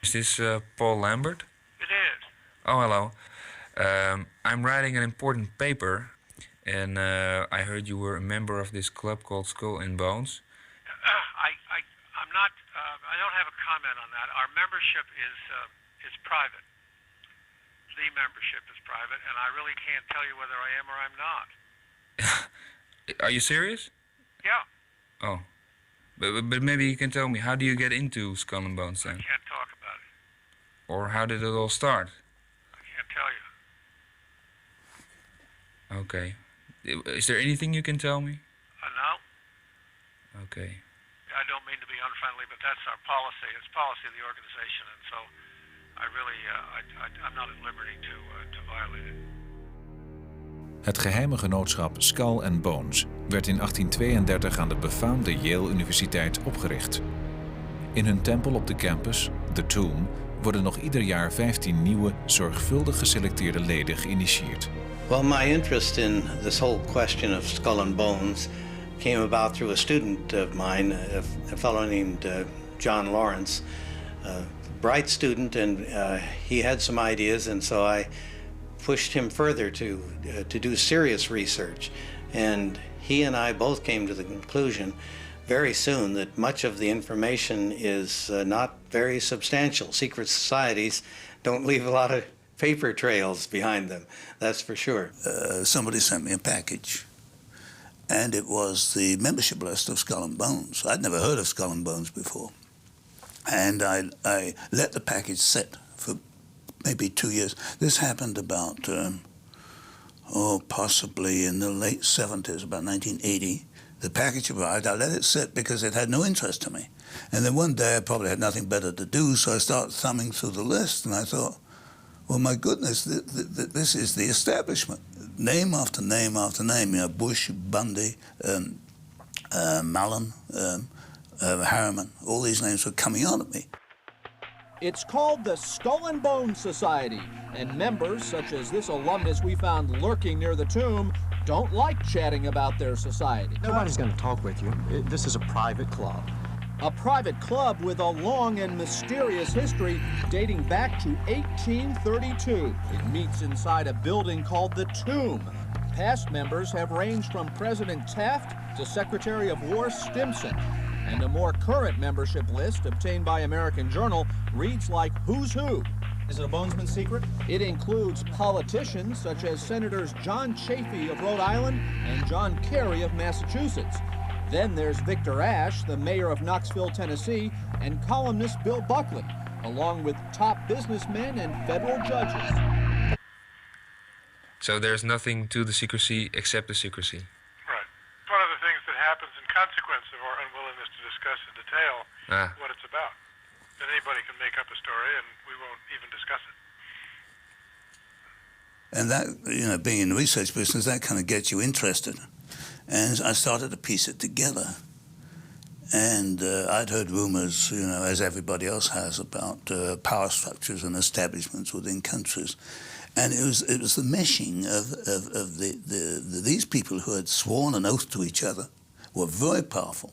Is this Paul Lambert? It is. Oh, hello. I'm writing an important paper, and I heard you were a member of this club called Skull and Bones. I'm not. I don't have a comment on that. Our membership is private. The membership is private, and I really can't tell you whether I am or I'm not. Are you serious? Yeah. Oh. But maybe you can tell me, how do you get into Skull and Bones then? I can't talk about it. Or how did it all start? I can't tell you. Okay. Is there anything you can tell me? No. Okay. I don't mean to be unfriendly, but that's our policy. It's policy of the organization, and so I really, I'm not at liberty to violate it. Het geheime genootschap Skull and Bones werd in 1832 aan de befaamde Yale Universiteit opgericht. In hun tempel op de campus, The Tomb, worden nog ieder jaar 15 nieuwe, zorgvuldig geselecteerde leden geïnitieerd. Well, my interest in this whole question of Skull and Bones came about through a student of mine, a fellow named John Lawrence, a bright student, and he had some ideas, and so I pushed him further to do serious research. And he and I both came to the conclusion very soon that much of the information is not very substantial. Secret societies don't leave a lot of paper trails behind them, that's for sure. Somebody sent me a package, and it was the membership list of Skull and Bones. I'd never heard of Skull and Bones before. And I let the package sit for maybe 2 years. This happened about, possibly in the late 70s, about 1980. The package arrived, I let it sit because it had no interest to me. And then one day I probably had nothing better to do, so I started thumbing through the list, and I thought, well, my goodness, this is the establishment. Name after name after name, you know, Bush, Bundy, Mallon, Harriman, all these names were coming out at me. It's called the Skull and Bones Society, and members such as this alumnus we found lurking near the tomb don't like chatting about their society. Nobody's going to talk with you. This is a private club. A private club with a long and mysterious history dating back to 1832. It meets inside a building called the Tomb. Past members have ranged from President Taft to Secretary of War Stimson. And a more current membership list obtained by American Journal reads like who's who. Is it a Bonesman secret? It includes politicians such as Senators John Chafee of Rhode Island and John Kerry of Massachusetts. Then there's Victor Ashe, the mayor of Knoxville, Tennessee, and columnist Bill Buckley, along with top businessmen and federal judges. So there's nothing to the secrecy except the secrecy. Right. One of the things that happens in consequence of our unwillingness to discuss in detail what it's about. That anybody can make up a story and we won't even discuss it. And that, you know, being in the research business, that kind of gets you interested. And I started to piece it together. And I'd heard rumors, you know, as everybody else has, about power structures and establishments within countries. And it was the meshing of these people who had sworn an oath to each other, were very powerful,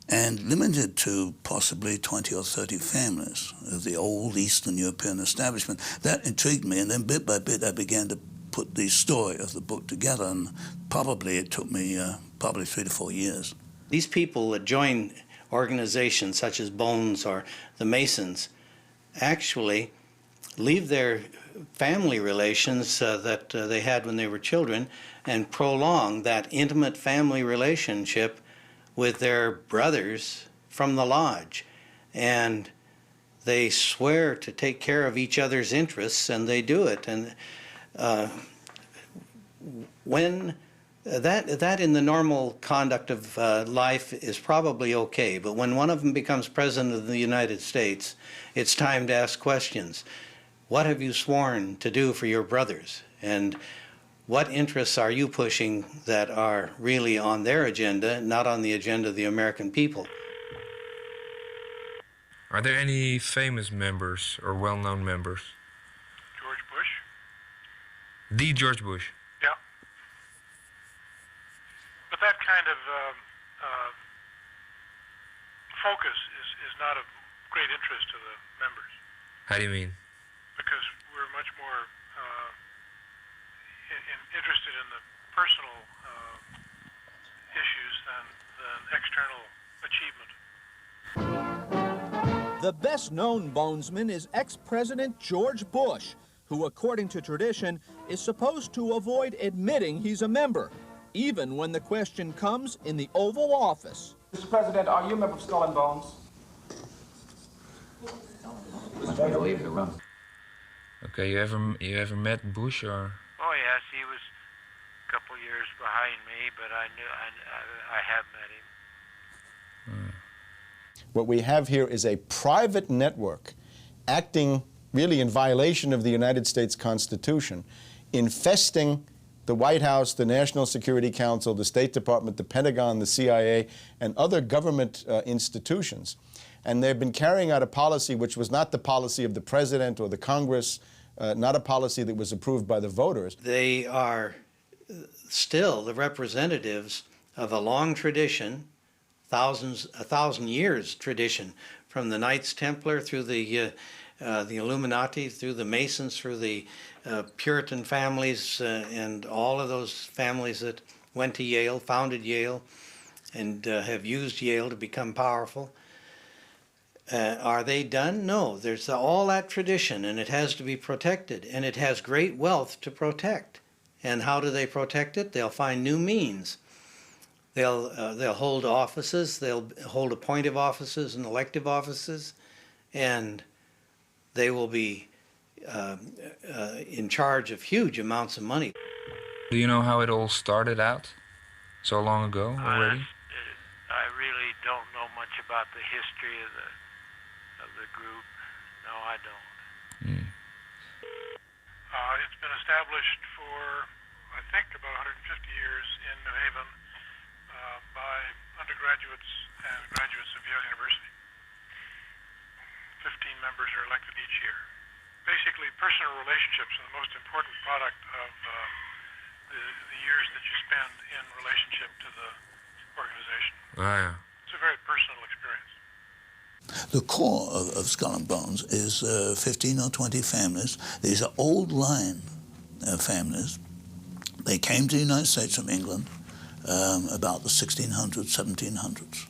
and limited to possibly 20 or 30 families of the old Eastern European establishment. That intrigued me, and then bit by bit I began to put the story of the book together, and probably it took me probably 3 to 4 years. These people that join organizations such as Bones or the Masons actually leave their family relations that they had when they were children and prolong that intimate family relationship with their brothers from the lodge. And they swear to take care of each other's interests, and they do it. And when that in the normal conduct of life is probably okay, but when one of them becomes president of the United States, it's time to ask questions. What have you sworn to do for your brothers? And what interests are you pushing that are really on their agenda, not on the agenda of the American people? Are there any famous members or well-known members? George Bush? The George Bush? Yeah. But that kind of focus is not of great interest to the members. How do you mean? Because we're much more interested in the personal issues than external achievement. The best-known Bonesman is ex-President George Bush, who, according to tradition, is supposed to avoid admitting he's a member, even when the question comes in the Oval Office. Mr. President, are you a member of Skull and Bones? Leave the room. Okay, you ever met Bush or? Oh yes, he was a couple years behind me, but I have met him. What we have here is a private network acting really in violation of the United States Constitution, infesting the White House, the National Security Council, the State Department, the Pentagon, the CIA, and other government institutions. And they've been carrying out a policy which was not the policy of the President or the Congress, not a policy that was approved by the voters. They are still the representatives of a long tradition, a thousand years tradition, from the Knights Templar through the Illuminati, through the Masons, through the Puritan families, and all of those families that went to Yale, founded Yale, and have used Yale to become powerful. Are they done? No. There's all that tradition, and it has to be protected, and it has great wealth to protect. And how do they protect it? They'll find new means. They'll hold offices. They'll hold appointive offices and elective offices, and they will be in charge of huge amounts of money. Do you know how it all started out? So long ago already? I really don't know much about the history of the group. No, I don't. It's been established for, I think, about 150 years in New Haven by undergraduates and graduates of Yale University. 15 members are elected each year. Basically, personal relationships are the most important product of the years that you spend in relationship to the organization. Ah, yeah. It's a very personal experience. The core of Skull and Bones is 15 or 20 families. These are old line families. They came to the United States from England about the 1600s, 1700s.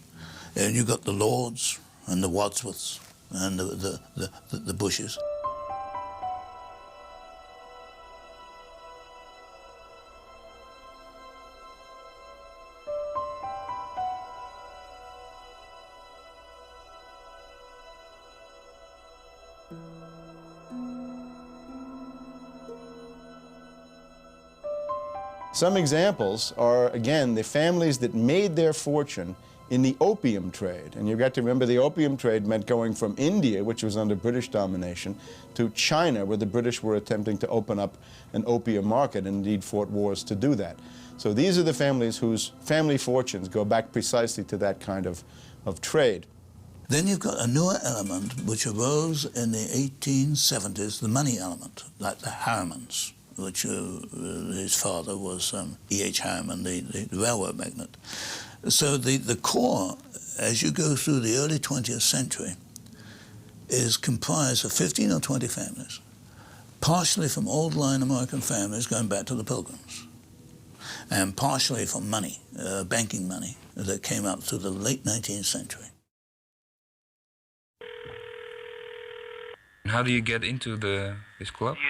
And you got the Lords and the Wadsworths and the Bushes. Some examples are, again, the families that made their fortune in the opium trade. And you've got to remember the opium trade meant going from India, which was under British domination, to China, where the British were attempting to open up an opium market and indeed fought wars to do that. So these are the families whose family fortunes go back precisely to that kind of trade. Then you've got a newer element which arose in the 1870s, the money element, like the Harrimans, which his father was E.H. Harriman, the railroad magnate. So the core, as you go through the early 20th century, is comprised of 15 or 20 families, partially from old line American families going back to the Pilgrims, and partially from money, banking money, that came up through the late 19th century. How do you get into this club? The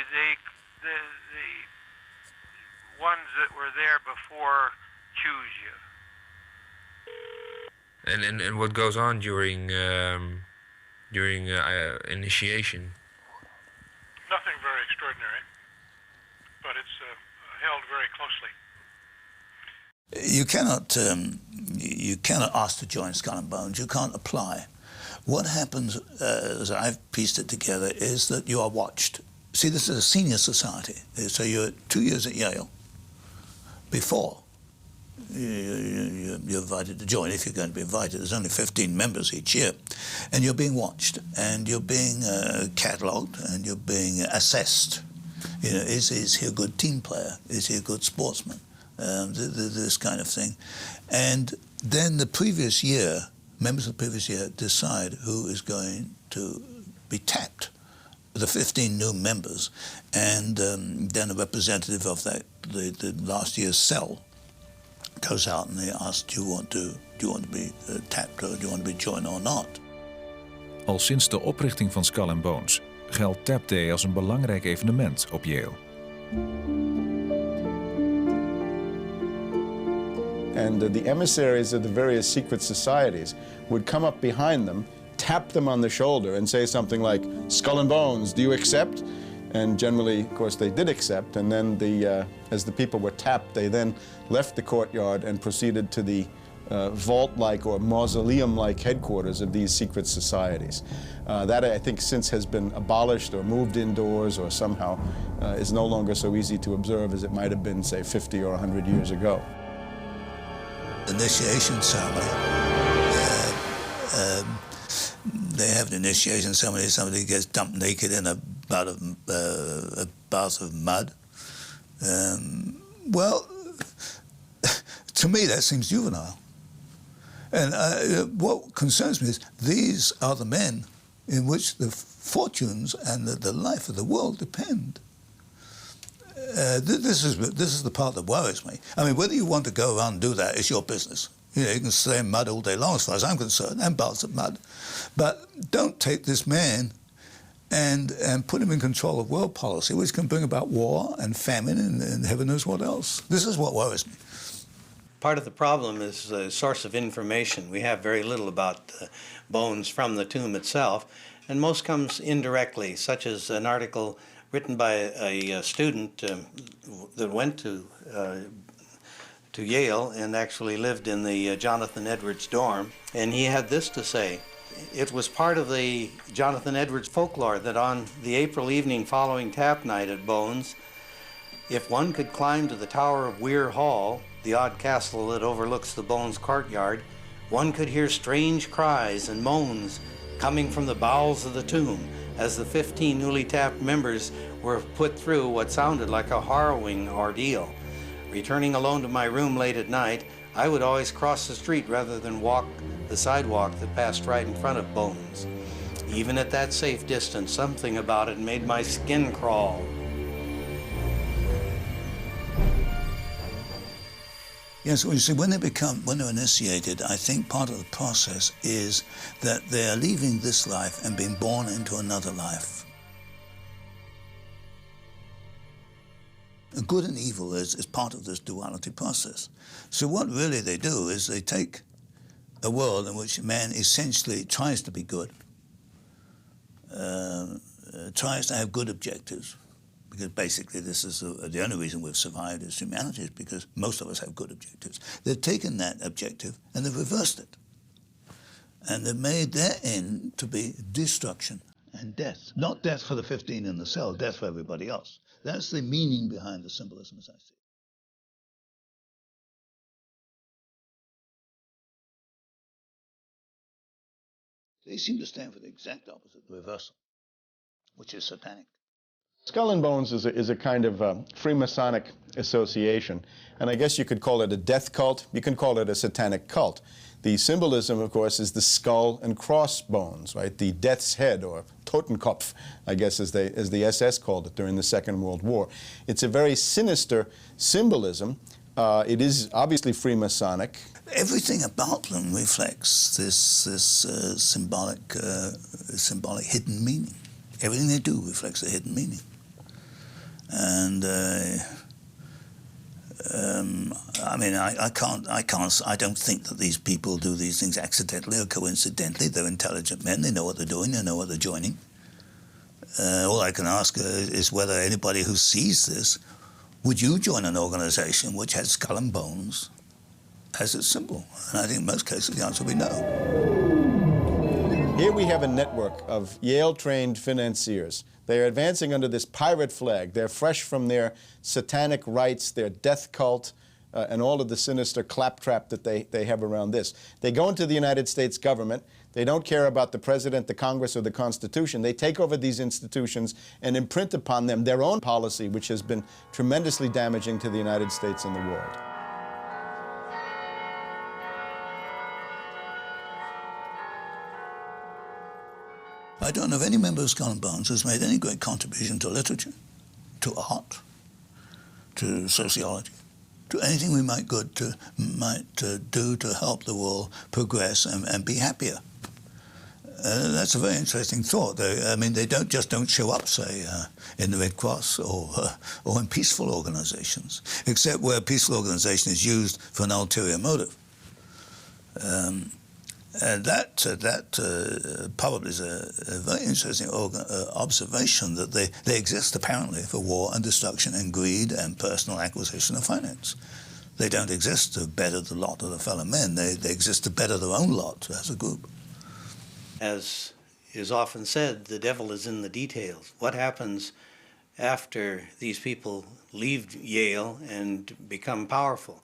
ones that were there before choose you. And what goes on during initiation? Nothing very extraordinary, but it's held very closely. You cannot ask to join Skull and Bones. You can't apply. What happens, as I've pieced it together, is that you are watched. See, this is a senior society, so you're 2 years at Yale before you're invited to join, if you're going to be invited. There's only 15 members each year, and you're being watched, and you're being catalogued, and you're being assessed. You know, is he a good team player? Is he a good sportsman? This kind of thing. And then the previous year, members of the previous year decide who is going to be tapped the 15 new members, and then a representative of the last year's cell goes out and they ask, do you want to be tapped, or do you want to be joined or not? Al sinds de oprichting van Skull and Bones geldt Tap Day als een belangrijk evenement op Yale. And the emissaries of the various secret societies would come up behind them, tap them on the shoulder and say something like, "Skull and Bones, do you accept?" And generally, of course, they did accept. And then as the people were tapped, they then left the courtyard and proceeded to the vault-like or mausoleum-like headquarters of these secret societies. That, I think, since has been abolished or moved indoors or somehow is no longer so easy to observe as it might have been, say, 50 or 100 years ago. Initiation ceremony. They have an initiation ceremony. Somebody gets dumped naked in a bath of mud. Well, to me that seems juvenile. And what concerns me is these are the men in which the fortunes and the life of the world depend. This is the part that worries me. I mean, whether you want to go around and do that is your business. You know, you can stay in mud all day long, as far as I'm concerned, and baths of mud. But don't take this man and put him in control of world policy, which can bring about war and famine and heaven knows what else. This is what worries me. Part of the problem is the source of information. We have very little about bones from the tomb itself, and most comes indirectly, such as an article written by a student that went to Yale and actually lived in the Jonathan Edwards dorm, and he had this to say. It was part of the Jonathan Edwards folklore that on the April evening following tap night at Bones, if one could climb to the tower of Weir Hall, the odd castle that overlooks the Bones courtyard, one could hear strange cries and moans coming from the bowels of the tomb as the 15 newly tapped members were put through what sounded like a harrowing ordeal. Returning alone to my room late at night, I would always cross the street rather than walk the sidewalk that passed right in front of Bones. Even at that safe distance, something about it made my skin crawl. Yes, well, you see, when they're initiated, I think part of the process is that they are leaving this life and being born into another life. Good and evil is part of this duality process. So what really they do is they take a world in which man essentially tries to be good, tries to have good objectives, because basically this is the only reason we've survived as humanity is because most of us have good objectives. They've taken that objective and they've reversed it. And they've made their end to be destruction and death. Not death for the 15 in the cell, death for everybody else. That's the meaning behind the symbolism as I see it. They seem to stand for the exact opposite, the reversal, which is satanic. Skull and Bones is a kind of Freemasonic association, and I guess you could call it a death cult. You can call it a satanic cult. The symbolism, of course, is the skull and crossbones, right? The death's head, or Totenkopf, I guess as the SS called it during the Second World War. It's a very sinister symbolism. It is obviously Freemasonic. Everything about them reflects this symbolic hidden meaning. Everything they do reflects a hidden meaning. And I mean, I don't think that these people do these things accidentally or coincidentally. They're intelligent men. They know what they're doing. They know what they're joining. All I can ask is whether anybody who sees this, would you join an organization which has Skull and Bones as its symbol? And I think in most cases the answer will be no. Here we have a network of Yale-trained financiers. They are advancing under this pirate flag. They're fresh from their satanic rites, their death cult, and all of the sinister claptrap that they have around this. They go into the United States government. They don't care about the president, the Congress, or the Constitution. They take over these institutions and imprint upon them their own policy, which has been tremendously damaging to the United States and the world. I don't know of any member of Skull and Bones who's made any great contribution to literature, to art, to sociology, to anything we might do to help the world progress and be happier. That's a very interesting thought. They don't show up, say, in the Red Cross or in peaceful organizations, except where a peaceful organization is used for an ulterior motive. That probably is a very interesting observation that they exist apparently for war and destruction and greed and personal acquisition of finance. They don't exist to better the lot of the fellow men. They exist to better their own lot as a group. As is often said, the devil is in the details. What happens after these people leave Yale and become powerful?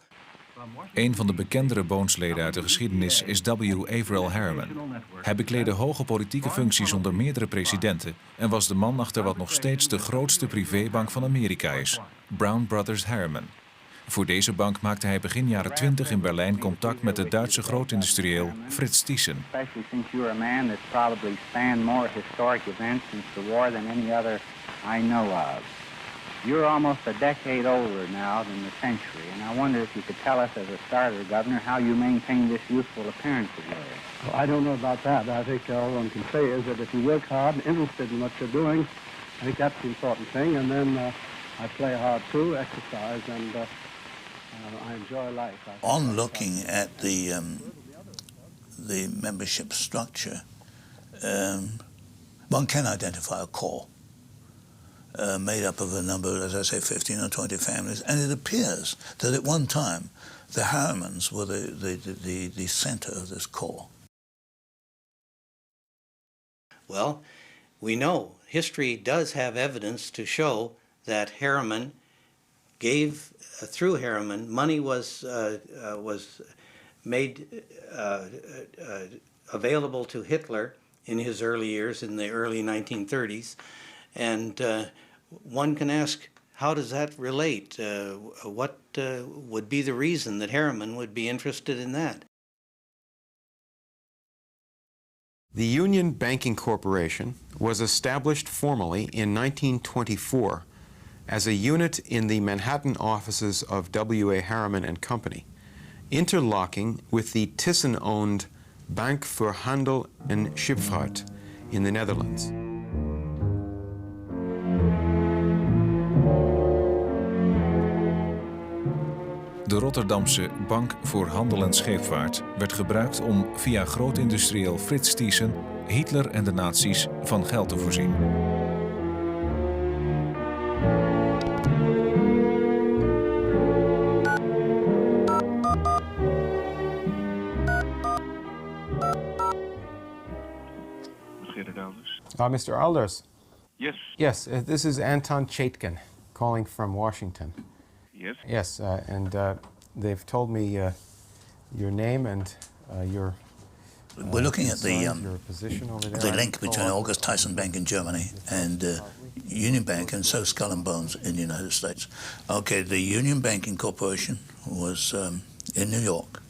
Een van de bekendere Bones-leden uit de geschiedenis is W. Averell Harriman. Hij bekleedde hoge politieke functies onder meerdere presidenten en was de man achter wat nog steeds de grootste privébank van Amerika is, Brown Brothers Harriman. Voor deze bank maakte hij begin jaren 20 in Berlijn contact met de Duitse grootindustrieel Fritz Thyssen. Especially since you're a man that's probably spanned more historic events since the war than any other I know of. You're almost a decade older now than the century, and I wonder if you could tell us as a starter, Governor, how you maintain this youthful appearance of yours. Well, I don't know about that. I think all one can say is that if you work hard and interested in what you're doing, I think that's the important thing, and then I play hard too, exercise, and I enjoy life. On looking at the membership structure, one can identify a core. Made up of a number, as I say, 15 or 20 families, and it appears that at one time the Harrimans were the center of this core. Well, we know history does have evidence to show that Harriman gave, through Harriman, money was made available to Hitler in his early years, in the early 1930s. And one can ask, how does that relate? What would be the reason that Harriman would be interested in that? The Union Banking Corporation was established formally in 1924 as a unit in the Manhattan offices of W.A. Harriman and Company, interlocking with the Thyssen-owned Bank voor Handel en Schipvaart in the Netherlands. De Rotterdamse Bank voor Handel en Scheepvaart werd gebruikt om via grootindustrieel Fritz Thyssen Hitler en de nazi's van geld te voorzien. Mr. Alders. Yes. Yes, this is Anton Chaitkin calling from Washington. Yes. Yes, and they've told me your name and your. We're looking at your position over there. the link between August Thyssen Bank in Germany and Union Bank and so Skull and Bones in the United States. Okay, the Union Banking Corporation was in New York,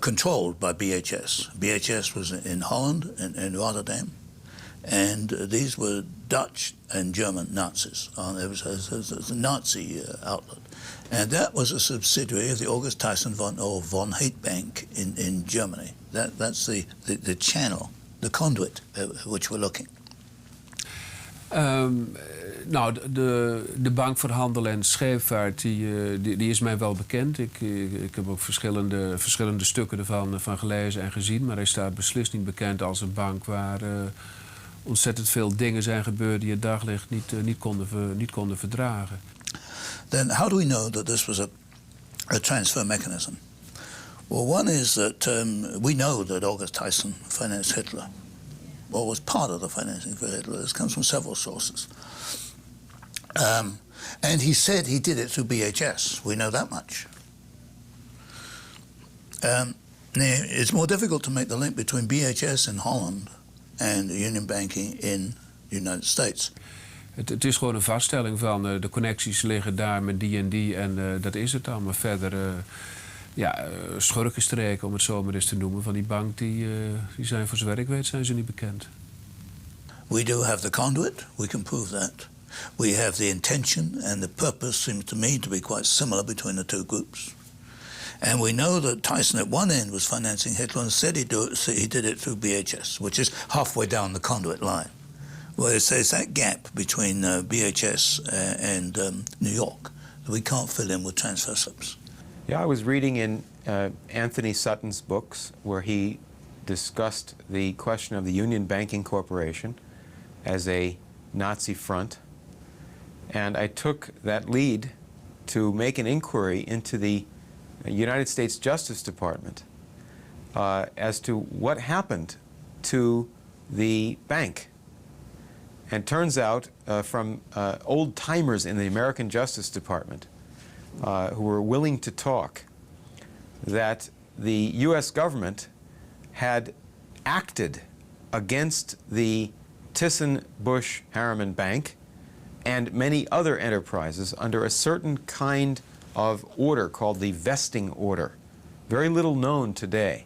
controlled by BHS. BHS was in Holland, in Rotterdam. And these were Dutch and German Nazis. It was a Nazi outlet. And that was a subsidiary of the August Thyssen von Haidt Bank in Germany. That's the channel, the conduit which we're looking. Nou, de Bank voor Handel en Scheepvaart, die is mij wel bekend. Ik heb ook verschillende stukken ervan gelezen en gezien. Maar hij staat beslist niet bekend als een bank waar ontzettend veel dingen zijn gebeurd die het daglicht niet konden verdragen. Then how do we know that this was a transfer mechanism? Well, one is that we know that August Thyssen financed Hitler, or was part of the financing for Hitler. This comes from several sources. And he said he did it through BHS. We know that much. It's more difficult to make the link between BHS in Holland and union banking in the United States. Het is gewoon een vaststelling van de connecties liggen daar met die en die en dat is het dan. Maar verder schurkenstreken, om het zo maar eens te noemen, van die bank, die zijn voor zover ik weet zijn ze niet bekend. We do have the conduit, we can prove that. We have the intention, and the purpose seems to me to be quite similar between the two groups. And we know that Tyson at one end was financing Hitler and said he did it through BHS, which is halfway down the conduit line. Well, there's that gap between BHS and New York that we can't fill in with transfer slips. Yeah, I was reading in Anthony Sutton's books where he discussed the question of the Union Banking Corporation as a Nazi front. And I took that lead to make an inquiry into the United States Justice Department as to what happened to the bank. And turns out from old-timers in the American Justice Department who were willing to talk that the U.S. government had acted against the Thyssen-Busch-Harriman Bank and many other enterprises under a certain kind of order called the vesting order, very little known today.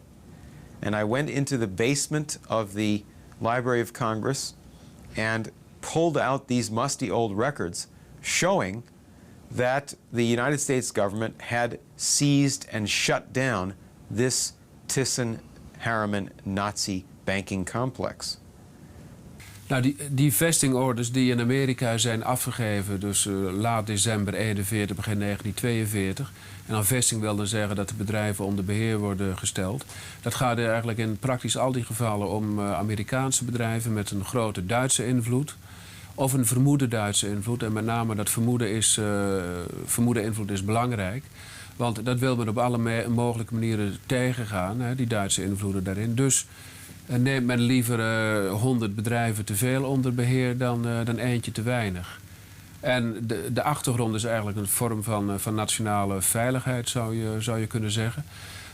And I went into the basement of the Library of Congress and pulled out these musty old records showing that the United States government had seized and shut down this Thyssen-Harriman Nazi banking complex. Nou, die vestingorders die in Amerika zijn afgegeven, dus laat december 41, begin 1942. En dan vesting wil dan zeggen dat de bedrijven onder beheer worden gesteld. Dat gaat eigenlijk in praktisch al die gevallen om Amerikaanse bedrijven met een grote Duitse invloed. Of een vermoede Duitse invloed. En met name dat vermoede invloed is belangrijk. Want dat wil men op alle mogelijke manieren tegengaan, hè, die Duitse invloeden daarin. Dus neemt men liever 100 bedrijven te veel onder beheer dan eentje te weinig. En de achtergrond is eigenlijk een vorm van nationale veiligheid, zou je kunnen zeggen.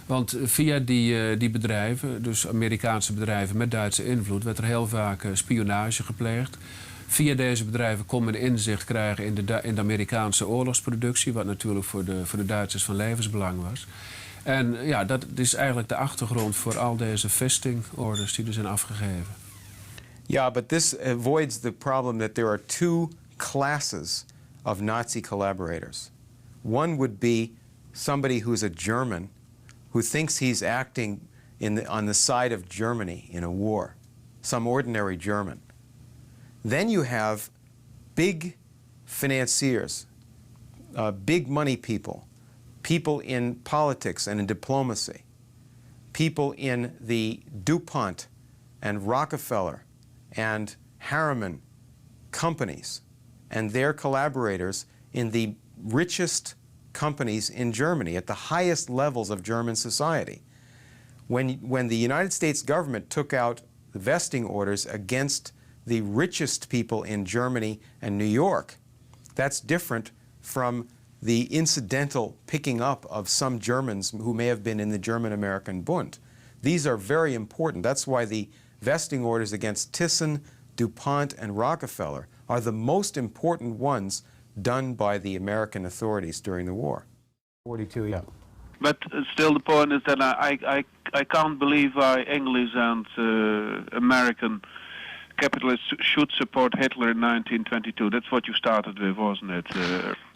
Want via die bedrijven, dus Amerikaanse bedrijven met Duitse invloed, werd er heel vaak spionage gepleegd. Via deze bedrijven kon men inzicht krijgen in de Amerikaanse oorlogsproductie, wat natuurlijk voor de Duitsers van levensbelang was. En ja, dat is eigenlijk de achtergrond voor al deze vestingorders die er zijn afgegeven. Yeah, but this avoids the problem that there are two classes of Nazi collaborators. One would be somebody who's a German who thinks he's acting on the side of Germany in a war, some ordinary German. Then you have big financiers, big money people, people in politics and in diplomacy, people in the DuPont and Rockefeller and Harriman companies and their collaborators in the richest companies in Germany at the highest levels of German society. When the United States government took out the vesting orders against the richest people in Germany and New York, that's different from the incidental picking up of some Germans who may have been in the German-American Bund. These are very important. That's why the vesting orders against Thyssen, DuPont, and Rockefeller are the most important ones done by the American authorities during the war. 42, yeah. But still the point is that I can't believe why English and American capitalists should support Hitler in 1922. That's what you started with, wasn't it?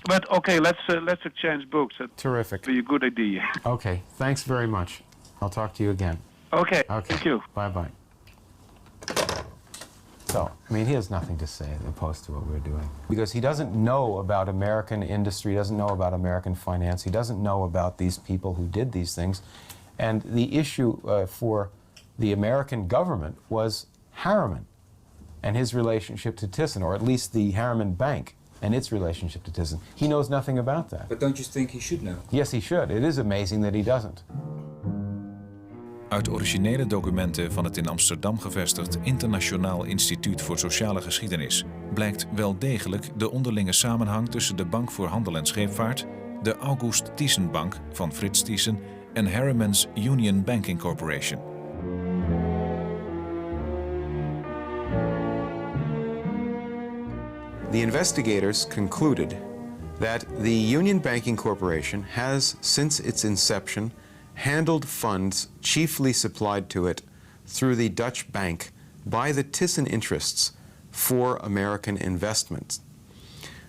But okay, let's exchange books. Terrific. That'd be a good idea. Okay, thanks very much. I'll talk to you again. Okay. Thank you. Bye-bye. So, I mean, he has nothing to say opposed to what we're doing. Because he doesn't know about American industry, he doesn't know about American finance, he doesn't know about these people who did these things. And the issue for the American government was Harriman and his relationship to Thyssen, or at least the Harriman Bank and its relationship to Thyssen. He knows nothing about that. But don't you think he should know? Yes, he should. It is amazing that he doesn't. Uit originele documenten van het in Amsterdam gevestigd Internationaal Instituut voor Sociale Geschiedenis blijkt wel degelijk de onderlinge samenhang tussen de Bank voor Handel en Scheepvaart, de August Thyssen Bank van Frits Thyssen en Harriman's Union Banking Corporation. The investigators concluded that the Union Banking Corporation has, since its inception, handled funds chiefly supplied to it through the Dutch bank by the Thyssen interests for American investments.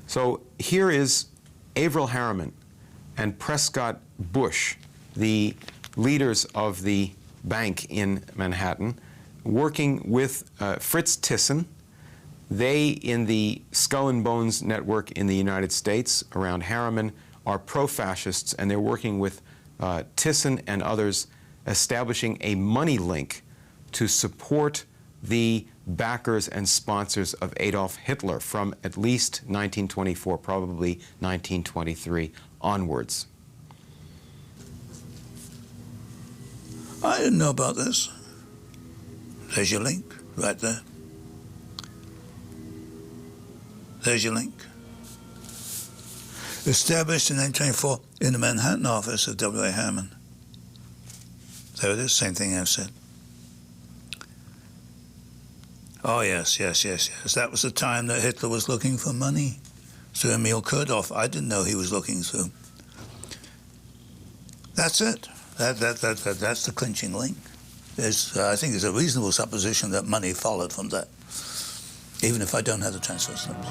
So here is Averell Harriman and Prescott Bush, the leaders of the bank in Manhattan, working with Fritz Thyssen. They, in the Skull and Bones network in the United States around Harriman, are pro-fascists, and they're working with Thyssen and others, establishing a money link to support the backers and sponsors of Adolf Hitler from at least 1924, probably 1923 onwards. I didn't know about this. There's your link, right there. There's your link. Established in 1924 in the Manhattan office of W.A. Harriman. There it is, same thing I've said. Oh, yes. That was the time that Hitler was looking for money through Emil Kurdorf. I didn't know he was looking through. That's it. That's the clinching link. I think there's a reasonable supposition that money followed from that, even if I don't have the transfer slips.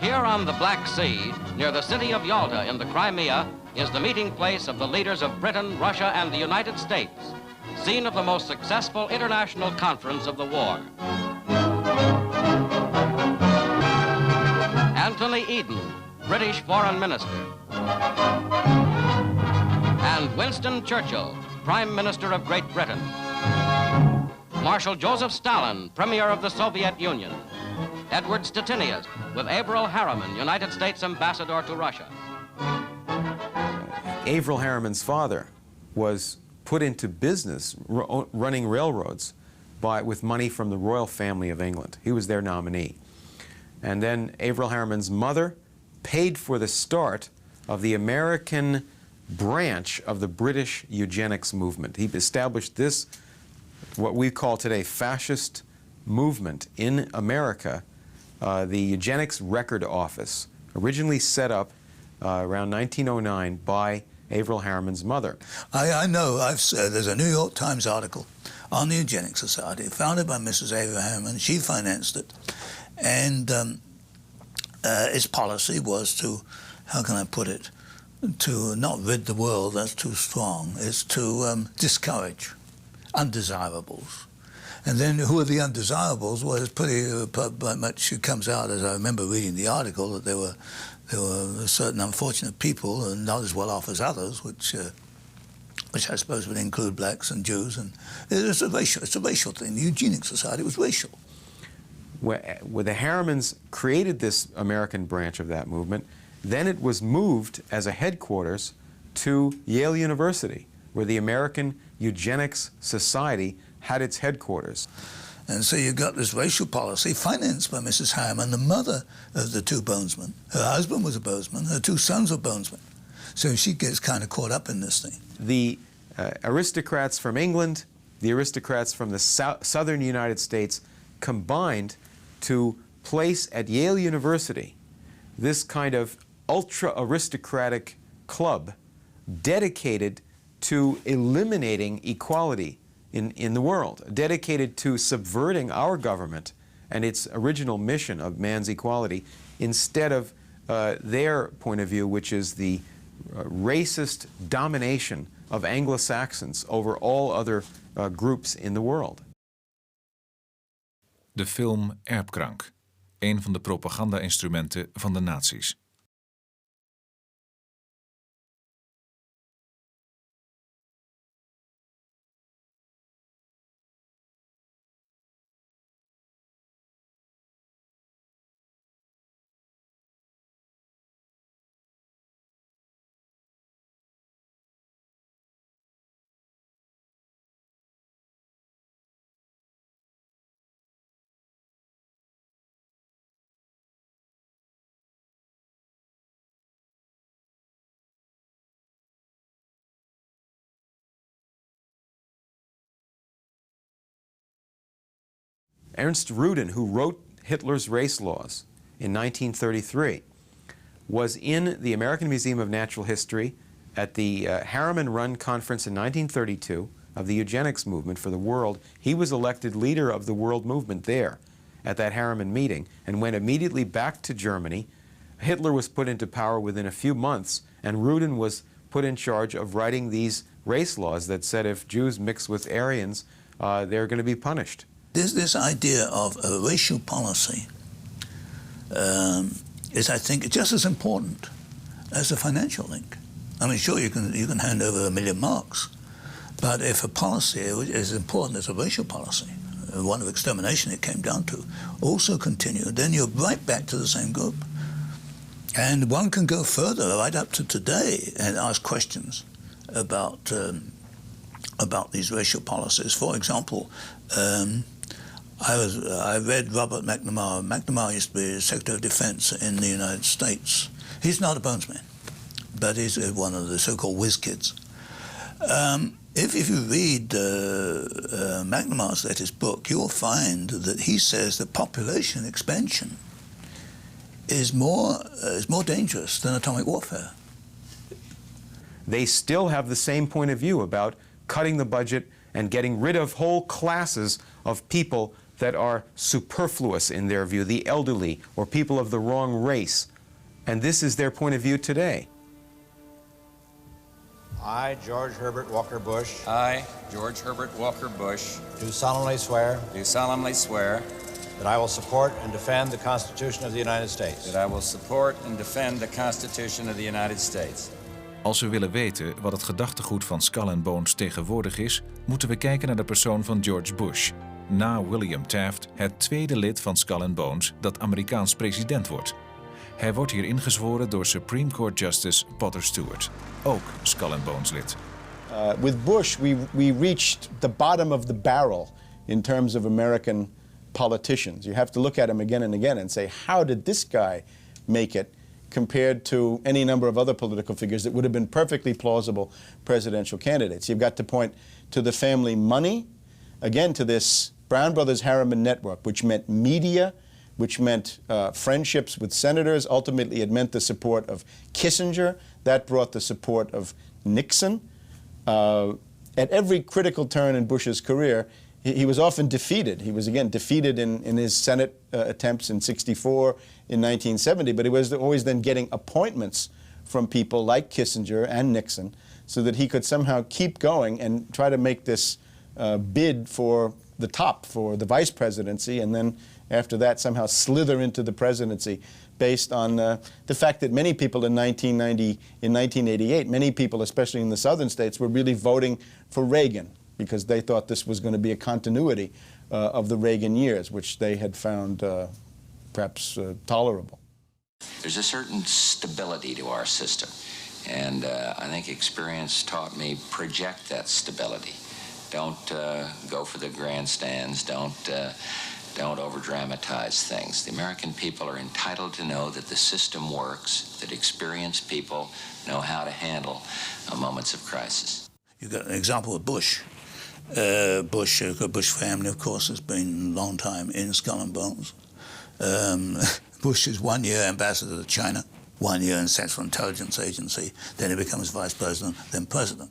Here on the Black Sea, near the city of Yalta in the Crimea, is the meeting place of the leaders of Britain, Russia, and the United States, scene of the most successful international conference of the war. Anthony Eden, British Foreign Minister, and Winston Churchill, Prime Minister of Great Britain. Marshal Joseph Stalin, Premier of the Soviet Union. Edward Stettinius, with Averell Harriman, United States Ambassador to Russia. Averell Harriman's father was put into business running railroads with money from the royal family of England. He was their nominee. And then Averell Harriman's mother paid for the start of the American branch of the British eugenics movement. He established this, what we call today, fascist movement in America, the Eugenics Record Office, originally set up around 1909 by Averell Harriman's mother. I know, there's a New York Times article on the Eugenics Society, founded by Mrs. Averell Harriman. She financed it. And its policy was to, how can I put it, to not rid the world, that's too strong. It's to discourage undesirables. And then who are the undesirables? Well, it's pretty much, it comes out, as I remember reading the article, that there were certain unfortunate people, and not as well off as others, which I suppose would include blacks and Jews. And it's a racial thing. The Eugenics Society was racial. Where the Harrimans created this American branch of that movement, then it was moved as a headquarters to Yale University, where the American Eugenics Society had its headquarters. And so you've got this racial policy financed by Mrs. Harriman, the mother of the two bonesmen. Her husband was a bonesman, her two sons were bonesmen. So she gets kind of caught up in this thing. The aristocrats from England, the aristocrats from the southern United States combined to place at Yale University this kind of ultra-aristocratic club dedicated to eliminating equality in the world, dedicated to subverting our government and its original mission of man's equality instead of their point of view, which is the racist domination of Anglo-Saxons over all other groups in the world. De film Erbkrank, een van de propaganda-instrumenten van de nazi's. Ernst Rudin, who wrote Hitler's Race Laws in 1933, was in the American Museum of Natural History at the Harriman Run Conference in 1932, of the eugenics movement for the world. He was elected leader of the world movement there at that Harriman meeting and went immediately back to Germany. Hitler was put into power within a few months, and Rudin was put in charge of writing these race laws that said if Jews mix with Aryans, they're going to be punished. This idea of a racial policy is, I think, just as important as a financial link. I mean, sure, you can hand over $1 million marks, but if a policy is as important as a racial policy, one of extermination it came down to, also continued, then you're right back to the same group. And one can go further, right up to today, and ask questions about these racial policies. For example, I read Robert McNamara. McNamara used to be Secretary of Defense in the United States. He's not a Bones man, but he's one of the so-called whiz kids. If you read McNamara's latest book, you'll find that he says that population expansion is more dangerous than atomic warfare. They still have the same point of view about cutting the budget and getting rid of whole classes of people that are superfluous in their view, the elderly or people of the wrong race. And this is their point of view today. I, George Herbert Walker Bush. I, George Herbert Walker Bush. Do solemnly swear. Do solemnly swear. That I will support and defend the Constitution of the United States. That I will support and defend the Constitution of the United States. Als we willen weten wat het gedachtegoed van Skull and Bones tegenwoordig is, moeten we kijken naar de persoon van George Bush. Na William Taft het tweede lid van Skull and Bones dat Amerikaans president wordt. Hij wordt hier ingezworen door Supreme Court Justice Potter Stewart, ook Skull and Bones lid. With Bush, we reached the bottom of the barrel in terms of American politicians. You have to look at him again and again and say, how did this guy make it compared to any number of other political figures that would have been perfectly plausible presidential candidates? You've got to point to the family money, again to this Brown Brothers Harriman network, which meant media, which meant friendships with senators. Ultimately, it meant the support of Kissinger. That brought the support of Nixon. At every critical turn in Bush's career, he was often defeated. He was, again, defeated in his Senate attempts in '64, in 1970, but he was always then getting appointments from people like Kissinger and Nixon so that he could somehow keep going and try to make this bid for the top, for the vice presidency, and then after that somehow slither into the presidency based on the fact that many people in 1988, many people, especially in the southern states, were really voting for Reagan because they thought this was going to be a continuity of the Reagan years, which they had found perhaps tolerable. There's a certain stability to our system, and I think experience taught me project that stability. Don't go for the grandstands. Don't over-dramatize things. The American people are entitled to know that the system works, that experienced people know how to handle moments of crisis. You've got an example of Bush. The Bush family, of course, has been a long time in Skull and Bones. Bush is 1 year ambassador to China, 1 year in Central Intelligence Agency, then he becomes vice president, then president.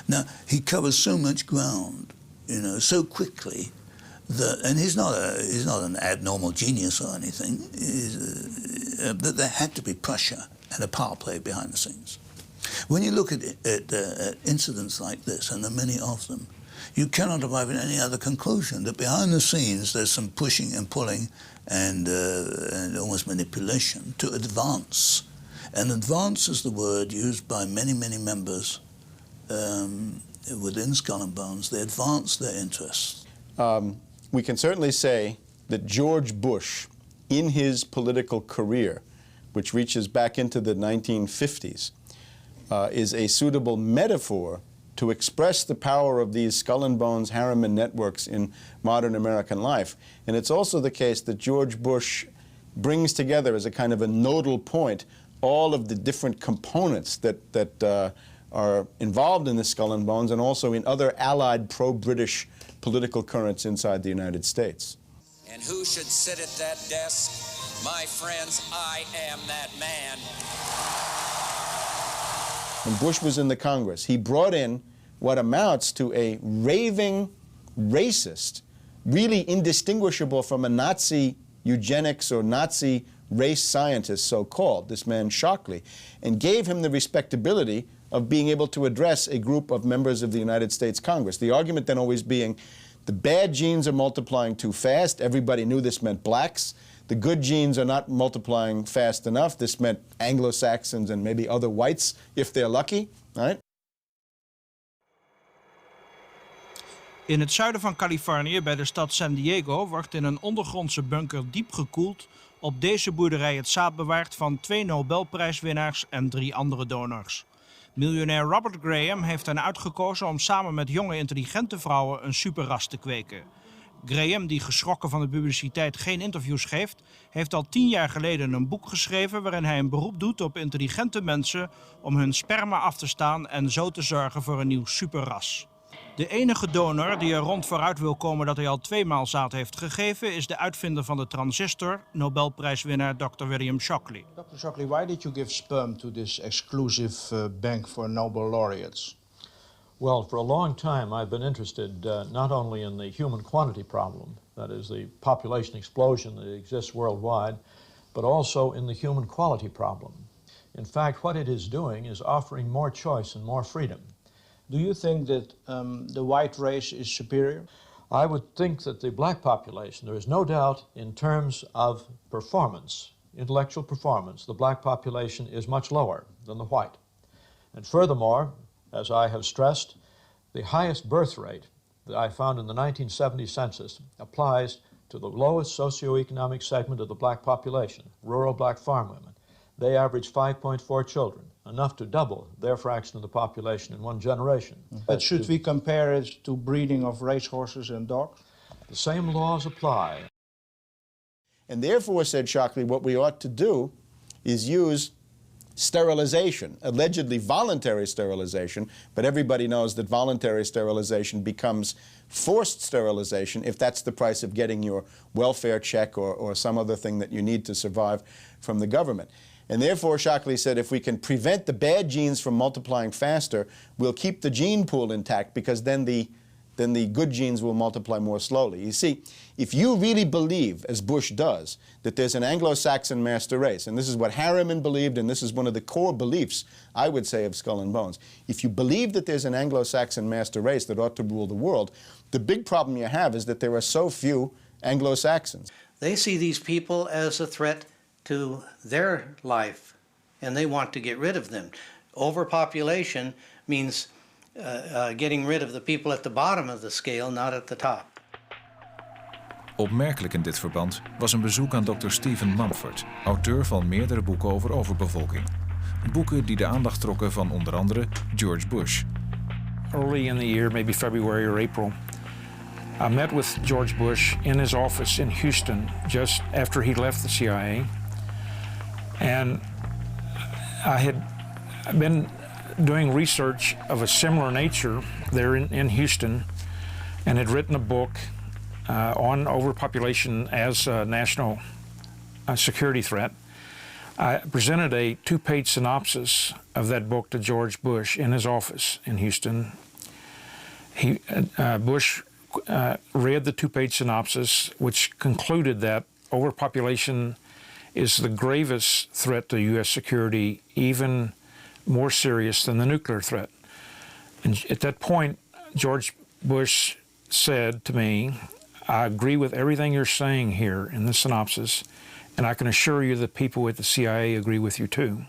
Now, he covers so much ground, you know, so quickly that, and he's not an abnormal genius or anything, that there had to be pressure and a power play behind the scenes. When you look at incidents like this, and there are many of them, you cannot arrive at any other conclusion that behind the scenes there's some pushing and pulling and almost manipulation to advance. And advance is the word used by many, many members within Skull and Bones. They advance their interests. We can certainly say that George Bush, in his political career, which reaches back into the 1950s, is a suitable metaphor to express the power of these Skull and Bones Harriman networks in modern American life. And it's also the case that George Bush brings together as a kind of a nodal point all of the different components that are involved in the Skull and Bones and also in other allied pro-British political currents inside the United States. And who should sit at that desk? My friends, I am that man. When Bush was in the Congress, he brought in what amounts to a raving racist, really indistinguishable from a Nazi eugenics or Nazi race scientist, so-called, this man Shockley, and gave him the respectability of being able to address a group of members of the United States Congress. The argument then always being, the bad genes are multiplying too fast. Everybody knew this meant blacks. The good genes are not multiplying fast enough. This meant Anglo-Saxons and maybe other whites, if they're lucky, right? In het zuiden van Californië, bij de stad San Diego, wordt in een ondergrondse bunker diep gekoeld op deze boerderij het zaad bewaard van 2 Nobelprijswinnaars en 3 andere donors. Miljonair Robert Graham heeft hen uitgekozen om samen met jonge intelligente vrouwen een superras te kweken. Graham, die geschrokken van de publiciteit geen interviews geeft, heeft al 10 jaar geleden een boek geschreven waarin hij een beroep doet op intelligente mensen om hun sperma af te staan en zo te zorgen voor een nieuw superras. De enige donor die er rond vooruit wil komen dat hij al 2 maal zaad heeft gegeven is de uitvinder van de transistor, Nobelprijswinnaar Dr. William Shockley. Dr. Shockley, why did you give sperm to this exclusive bank for Nobel laureates? Well, for a long time I've been interested not only in the human quantity problem, that is the population explosion that exists worldwide, but also in the human quality problem. In fact, what it is doing is offering more choice and more freedom. Do you think that the white race is superior? I would think that the black population, there is no doubt in terms of performance, intellectual performance, the black population is much lower than the white. And furthermore, as I have stressed, the highest birth rate that I found in the 1970 census applies to the lowest socioeconomic segment of the black population, rural black farm women. They average 5.4 children, enough to double their fraction of the population in 1 generation. But should we compare it to breeding of racehorses and dogs? The same laws apply. And therefore, said Shockley, what we ought to do is use sterilization, allegedly voluntary sterilization, but everybody knows that voluntary sterilization becomes forced sterilization if that's the price of getting your welfare check or some other thing that you need to survive from the government. And therefore, Shockley said, if we can prevent the bad genes from multiplying faster, we'll keep the gene pool intact, because then the good genes will multiply more slowly. You see, if you really believe, as Bush does, that there's an Anglo-Saxon master race, and this is what Harriman believed, and this is one of the core beliefs, I would say, of Skull and Bones. If you believe that there's an Anglo-Saxon master race that ought to rule the world, the big problem you have is that there are so few Anglo-Saxons. They see these people as a threat to their life, and they want to get rid of them. Overpopulation means getting rid of the people at the bottom of the scale, not at the top. Opmerkelijk in dit verband was een bezoek aan Dr. Stephen Mumford, auteur van meerdere boeken over overbevolking. Boeken die de aandacht trokken van onder andere George Bush. Early in the year, maybe February or April, I met with George Bush in his office in Houston just after he left the CIA. And I had been doing research of a similar nature there in Houston, and had written a book on overpopulation as a national security threat. I presented a 2-page synopsis of that book to George Bush in his office in Houston. Bush read the 2-page synopsis, which concluded that overpopulation is the gravest threat to U.S. security, even more serious than the nuclear threat. And at that point, George Bush said to me, I agree with everything you're saying here in the synopsis, and I can assure you that people at the CIA agree with you too.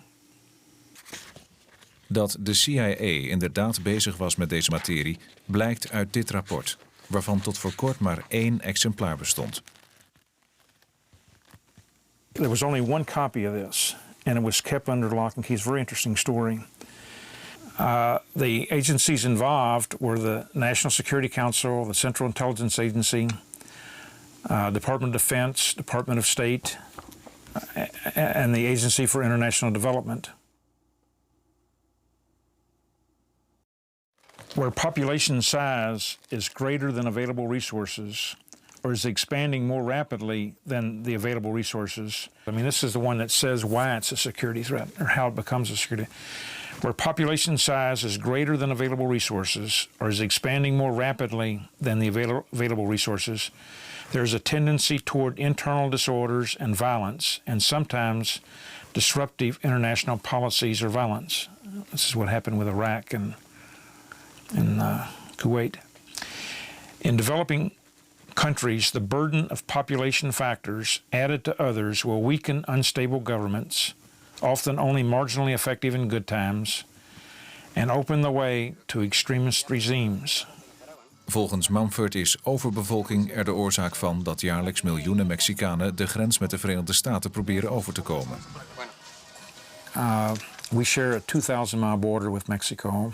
Dat de CIA inderdaad bezig was met deze materie blijkt uit dit rapport, waarvan tot voor kort maar 1 exemplaar bestond. There was only 1 copy of this, and it was kept under lock and key. It's a very interesting story. The agencies involved were the National Security Council, the Central Intelligence Agency, Department of Defense, Department of State, and the Agency for International Development. Where population size is greater than available resources, or is expanding more rapidly than the available resources. I mean, this is the one that says why it's a security threat, or how it becomes a security. Where population size is greater than available resources or is expanding more rapidly than the available resources, there's a tendency toward internal disorders and violence, and sometimes disruptive international policies or violence. This is what happened with Iraq and Kuwait. In developing countries, the burden of population factors added to others will weaken unstable governments, often only marginally effective in good times, and open the way to extremist regimes. Volgens Mumford is overbevolking er de oorzaak van dat jaarlijks miljoenen Mexicanen de grens met de Verenigde Staten proberen over te komen. We share a 2,000-mile border with Mexico.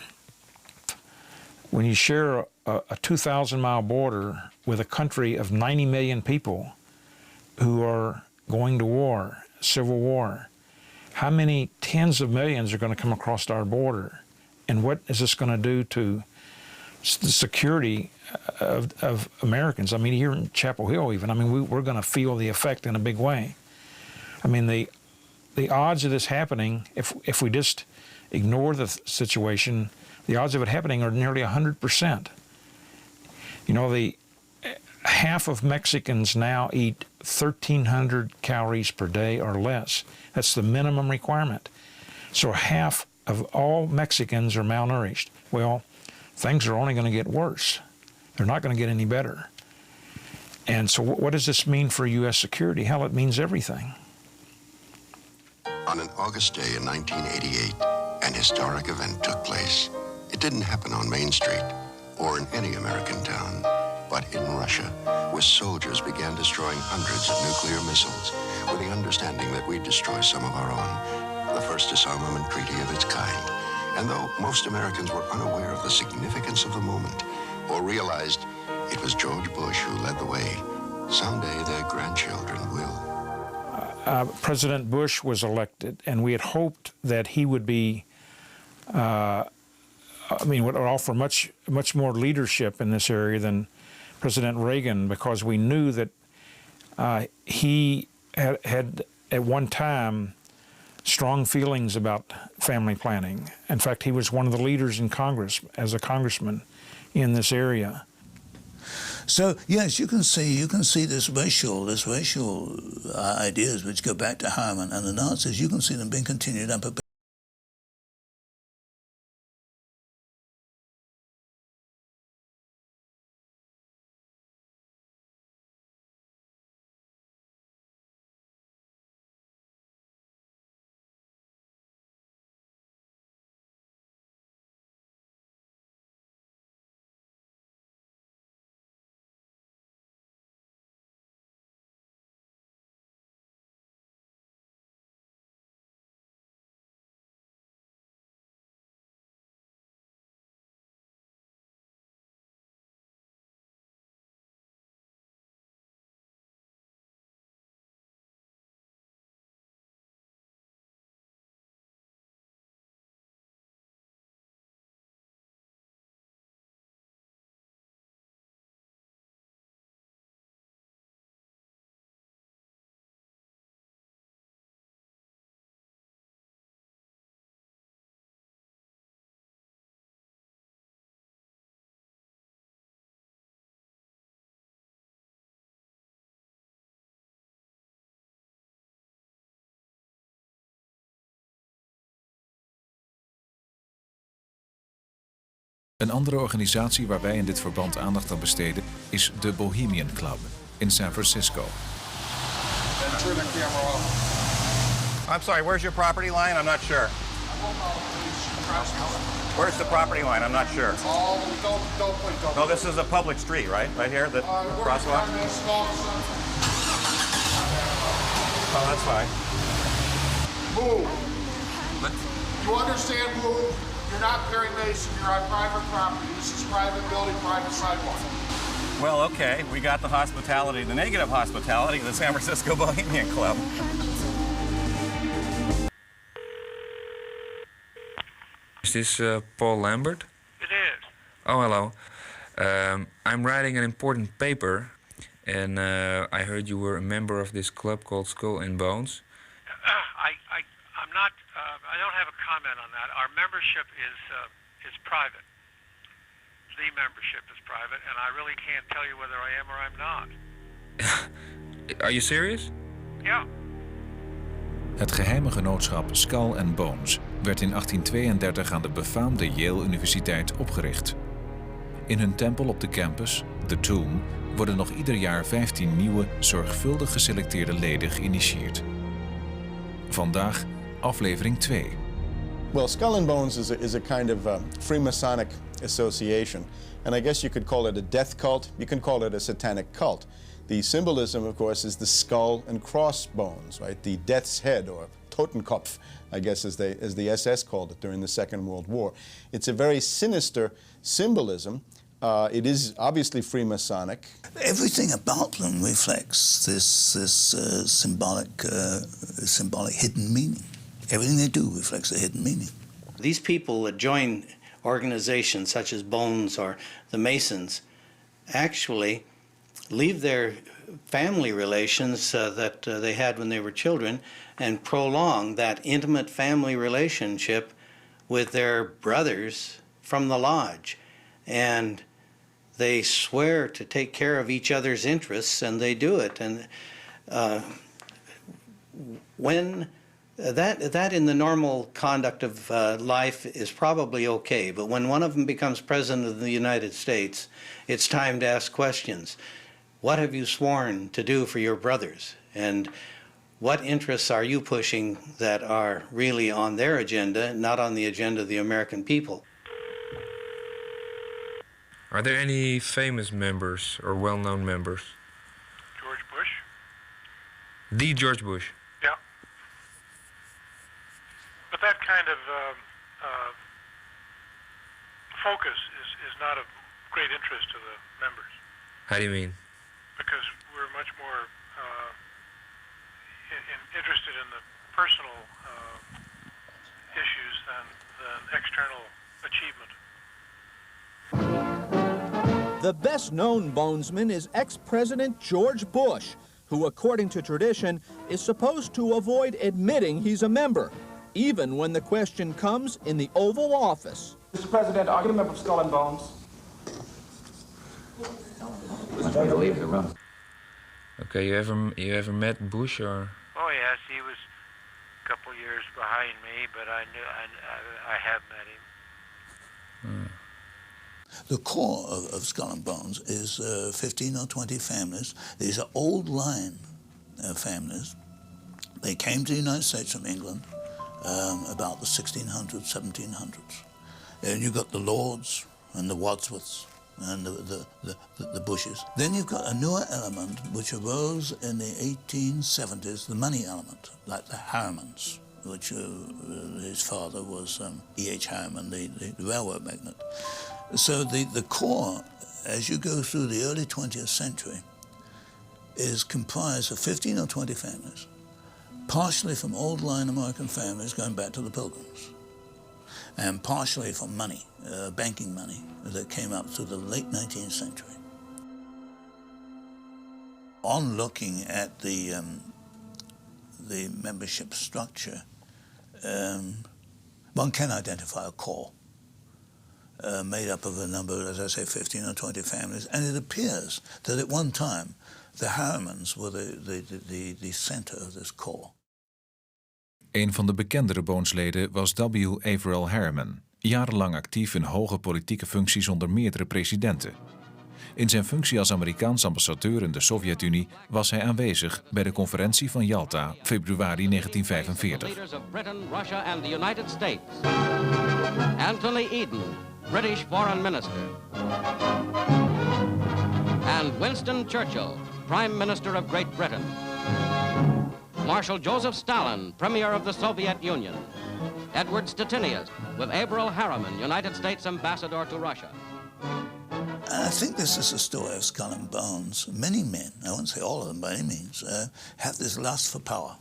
When you share a 2,000-mile border with a country of 90 million people who are going to war, civil war, how many tens of millions are going to come across our border? And what is this going to do to the security of Americans? I mean, here in Chapel Hill even, I mean, we're going to feel the effect in a big way. I mean, the odds of this happening, if we just ignore the situation, the odds of it happening are nearly 100%. You know, half of Mexicans now eat 1,300 calories per day or less. That's the minimum requirement. So half of all Mexicans are malnourished. Well, things are only going to get worse. They're not going to get any better. And so what does this mean for U.S. security? Hell, it means everything. On an August day in 1988, an historic event took place. It didn't happen on Main Street or in any American town, but in Russia, where soldiers began destroying hundreds of nuclear missiles with the understanding that we'd destroy some of our own, the first disarmament treaty of its kind. And though most Americans were unaware of the significance of the moment or realized it was George Bush who led the way, someday their grandchildren will. President Bush was elected, and we had hoped that he would be, would offer much more leadership in this area than President Reagan, because we knew that he had at one time strong feelings about family planning. In fact, he was one of the leaders in Congress as a congressman in this area. So yes, you can see this racial ideas which go back to Harriman and the Nazis. You can see them being continued and perpetuated. Een andere organisatie waar wij in dit verband aandacht aan besteden is de Bohemian Club in San Francisco. Turn the camera off. I'm sorry, where's your property line? I'm not sure. Where's the property line? I'm not sure. Don't. No, this is a public street, right? Right here, the crosswalk? Oh, that's fine. Move. You understand, move? You're not Perry Mason, you're on private property. This is private building, private sidewalk. Well, okay, we got the hospitality, the negative hospitality of the San Francisco Bohemian Club. Is this Paul Lambert? It is. Oh, hello. I'm writing an important paper, and I heard you were a member of this club called Skull and Bones. I'm not, I don't have a comment on that. Our membership is private. The membership is private, and I really can't tell you whether I am or I'm not. Are you serious? Yeah. Het geheime genootschap Skull and Bones werd in 1832 aan de befaamde Yale Universiteit opgericht. In hun tempel op de campus, The Tomb, worden nog ieder jaar 15 nieuwe, zorgvuldig geselecteerde leden geïnitieerd. Vandaag aflevering 2. Well, Skull and Bones is a kind of Freemasonic association, and I guess you could call it a death cult. You can call it a satanic cult. The symbolism, of course, is the skull and crossbones, right? The death's head, or Totenkopf, I guess as the SS called it during the Second World War. It's a very sinister symbolism. It is obviously Freemasonic. Everything about them reflects this symbolic hidden meaning. Everything they do reflects a hidden meaning. These people that join organizations such as Bones or the Masons actually leave their family relations that they had when they were children and prolong that intimate family relationship with their brothers from the lodge. And they swear to take care of each other's interests, and they do it. And when that in the normal conduct of life is probably okay, but when one of them becomes president of the United States, it's time to ask questions. What have you sworn to do for your brothers? And what interests are you pushing that are really on their agenda, not on the agenda of the American people? Are there any famous members or well-known members? George Bush? The George Bush? Yeah. But that kind of focus is not of great interest to the members. How do you mean? Because we're much more interested in the personal issues than external achievement. The best-known Bonesman is ex-President George Bush, who, according to tradition, is supposed to avoid admitting he's a member, even when the question comes in the Oval Office. Mr. President, are you a member of Skull and Bones? Okay, you ever met Bush or? Oh yes, he was a couple years behind me, but I have met him. The core of Skull and Bones is 15 or 20 families. These are old line families. They came to the United States from England about the 1600s, 1700s. And you've got the Lords and the Wadsworths and the Bushes. Then you've got a newer element which arose in the 1870s, the money element, like the Harrimans, which his father was E.H. Harriman, the railroad magnate. So the core, as you go through the early 20th century, is comprised of 15 or 20 families, partially from old line American families going back to the Pilgrims, and partially from money, banking money, that came up through the late 19th century. On looking at the membership structure, one can identify a core made up of a number, as I say, 15 or 20 families, and it appears that at one time the Harrimans were the center of this core. Een van de bekendere Bones-leden was W. Averell Harriman, jarenlang actief in hoge politieke functies onder meerdere presidenten. In zijn functie als Amerikaans ambassadeur in de Sovjet-Unie was hij aanwezig bij de conferentie van Yalta, februari 1945. Leaders of Britain, Russia and the United States. Anthony Eden, British Foreign Minister. And Winston Churchill, Prime Minister of Great Britain. Marshal Joseph Stalin, Premier of the Soviet Union. Edward Stettinius, with Averell Harriman, United States Ambassador to Russia. I think this is a story of Skull and Bones. Many men, I won't say all of them by any means, have this lust for power.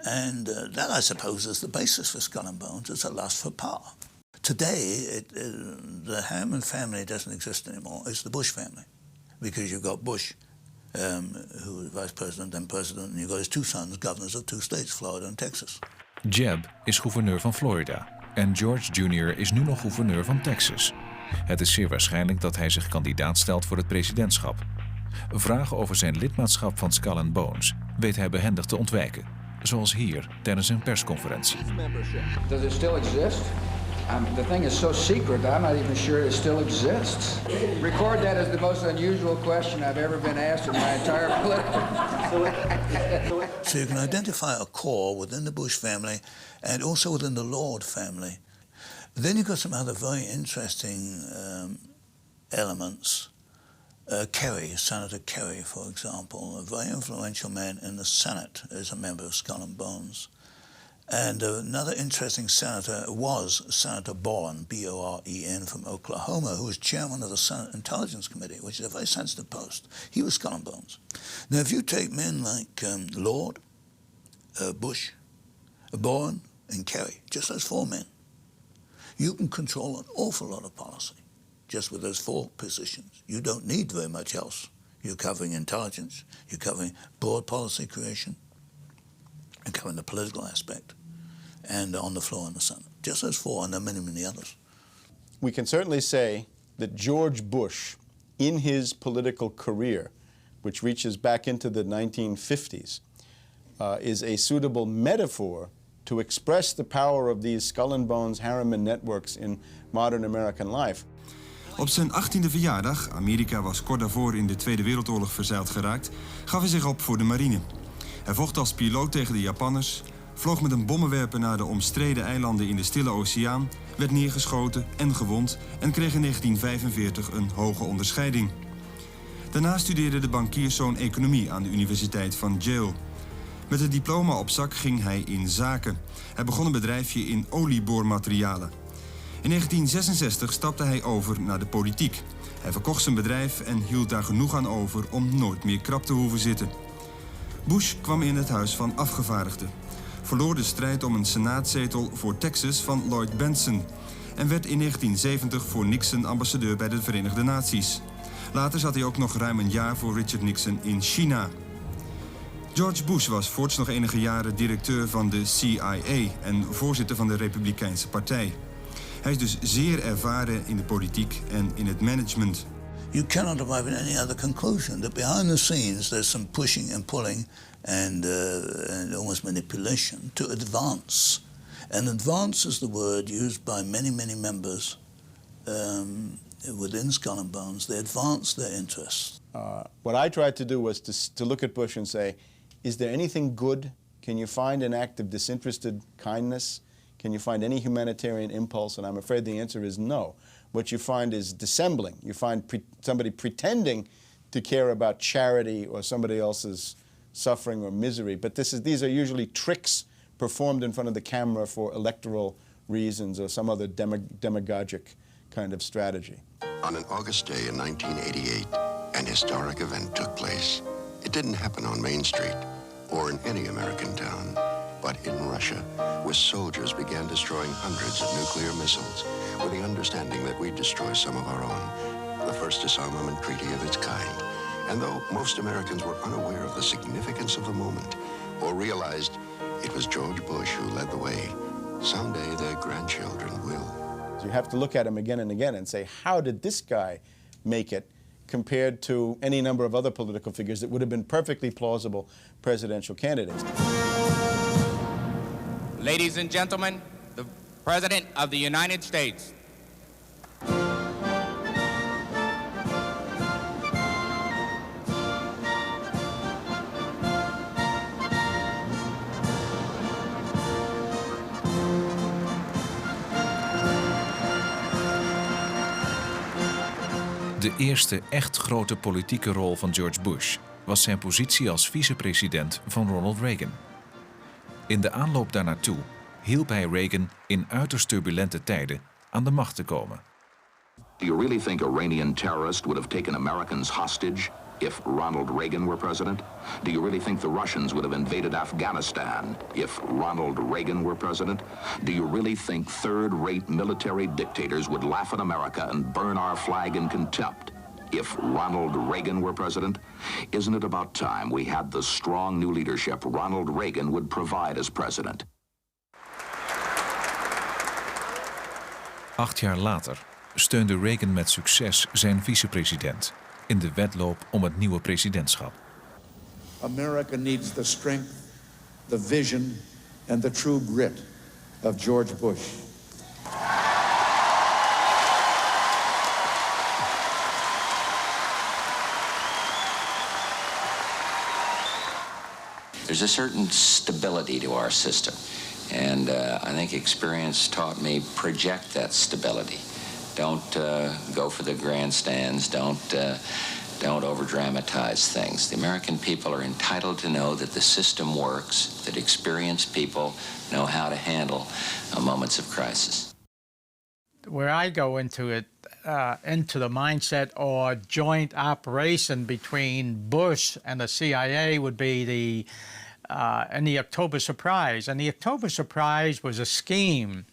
And that, I suppose, is the basis for Skull and Bones. It's a lust for power. Today, the Harriman family doesn't exist anymore. It's the Bush family, because you've got Bush, who was vice president, then president, and you've got his two sons, governors of two states, Florida and Texas. Jeb is gouverneur van Florida en George Jr. is nu nog gouverneur van Texas. Het is zeer waarschijnlijk dat hij zich kandidaat stelt voor het presidentschap. Vragen over zijn lidmaatschap van Skull and Bones weet hij behendig te ontwijken, zoals hier tijdens een persconferentie. Does it still exist? The thing is so secret, I'm not even sure it still exists. Record that as the most unusual question I've ever been asked in my entire political. So you can identify a core within the Bush family and also within the Lord family. Then you've got some other very interesting elements. Kerry, Senator Kerry, for example, a very influential man in the Senate, is a member of Skull and Bones. And another interesting senator was Senator Boren, B-O-R-E-N, from Oklahoma, who was chairman of the Senate Intelligence Committee, which is a very sensitive post. He was Skull and Bones. Now, if you take men like Lord, Bush, Boren, and Kerry, just those four men, you can control an awful lot of policy just with those four positions. You don't need very much else. You're covering intelligence, you're covering broad policy creation, and covering the political aspect, and on the floor in the Senate. Just those four, and there are many, many others. We can certainly say that George Bush, in his political career, which reaches back into the 1950s, is a suitable metaphor to express the power of these Skull and Bones Harriman networks in modern American life. Op zijn 18e verjaardag, Amerika was kort daarvoor in de Tweede Wereldoorlog verzeild geraakt, gaf hij zich op voor de marine. Hij vocht als piloot tegen de Japanners, vloog met een bommenwerper naar de omstreden eilanden in de Stille Oceaan, werd neergeschoten en gewond en kreeg in 1945 een hoge onderscheiding. Daarna studeerde de bankierszoon economie aan de Universiteit van Yale. Met het diploma op zak ging hij in zaken. Hij begon een bedrijfje in olieboormaterialen. In 1966 stapte hij over naar de politiek. Hij verkocht zijn bedrijf en hield daar genoeg aan over om nooit meer krap te hoeven zitten. Bush kwam in het Huis van Afgevaardigden, verloor de strijd om een senaatzetel voor Texas van Lloyd Bentsen en werd in 1970 voor Nixon ambassadeur bij de Verenigde Naties. Later zat hij ook nog ruim een jaar voor Richard Nixon in China. George Bush was voorts nog enige jaren directeur van de CIA en voorzitter van de Republikeinse Partij. Hij is dus zeer ervaren in de politiek en in het management. You cannot arrive at any other conclusion. That behind the scenes there's some pushing and pulling and almost manipulation to advance. And advance is the word used by many, many members within Skull and Bones. They advance their interests. What I tried to do was to look at Bush and say, is there anything good? Can you find an act of disinterested kindness? Can you find any humanitarian impulse? And I'm afraid the answer is no. What you find is dissembling. You find somebody pretending to care about charity or somebody else's suffering or misery. But these are usually tricks performed in front of the camera for electoral reasons or some other demagogic kind of strategy. On an August day in 1988, an historic event took place. It didn't happen on Main Street or in any American town, but in Russia, where soldiers began destroying hundreds of nuclear missiles with the understanding that we'd destroy some of our own, the first disarmament treaty of its kind. And though most Americans were unaware of the significance of the moment or realized it was George Bush who led the way, someday their grandchildren will. You have to look at him again and again and say, how did this guy make it compared to any number of other political figures that would have been perfectly plausible presidential candidates? Ladies and gentlemen, the President of the United States. De eerste echt grote politieke rol van George Bush was zijn positie als vicepresident van Ronald Reagan. In de aanloop daarnaartoe hielp hij Reagan in uiterst turbulente tijden aan de macht te komen. Do you really think Iranian terrorists would have taken Americans hostage if Ronald Reagan were president? Do you really think the Russians would have invaded Afghanistan if Ronald Reagan were president? Do you really think third-rate military dictators would laugh at America and burn our flag in contempt if Ronald Reagan were president? Isn't it about time we had the strong new leadership Ronald Reagan would provide as president? 8 jaar later steunde Reagan met succes zijn vicepresident in de wedloop om het nieuwe presidentschap. America needs the strength, the vision and the true grit of George Bush. There's a certain stability to our system, and I think experience taught me project that stability. Don't go for the grandstands. Don't over-dramatize things. The American people are entitled to know that the system works, that experienced people know how to handle moments of crisis. Where I go into it, into the mindset or joint operation between Bush and the CIA would be in the October Surprise. And the October Surprise was a scheme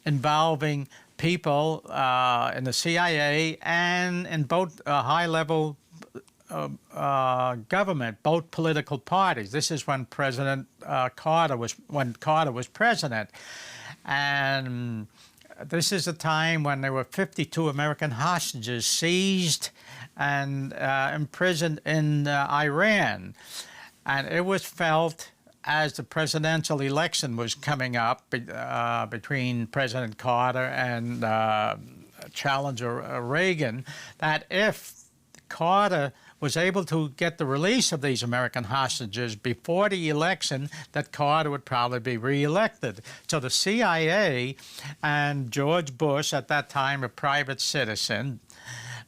involving people in the CIA and in both high-level government, both political parties. This is when Carter was president, and this is a time when there were 52 American hostages seized and imprisoned in Iran, and it was felt as the presidential election was coming up between President Carter and challenger Reagan, that if Carter was able to get the release of these American hostages before the election, that Carter would probably be reelected. So the CIA and George Bush, at that time a private citizen,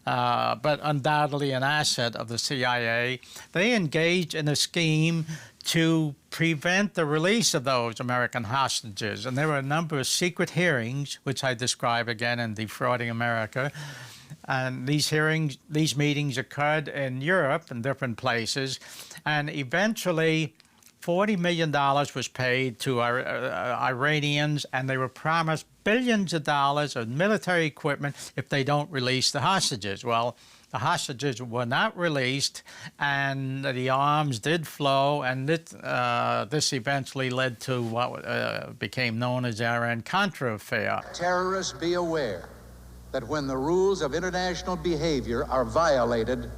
but undoubtedly an asset of the CIA, they engaged in a scheme to prevent the release of those American hostages. And there were a number of secret hearings, which I describe again in Defrauding America. And these meetings occurred in Europe and different places. And eventually, $40 million was paid to Iranians, and they were promised billions of dollars of military equipment if they don't release the hostages. Well, the hostages were not released, and the arms did flow, and this eventually led to what became known as the Iran-Contra affair. Terrorists, be aware that when the rules of international behavior are violated,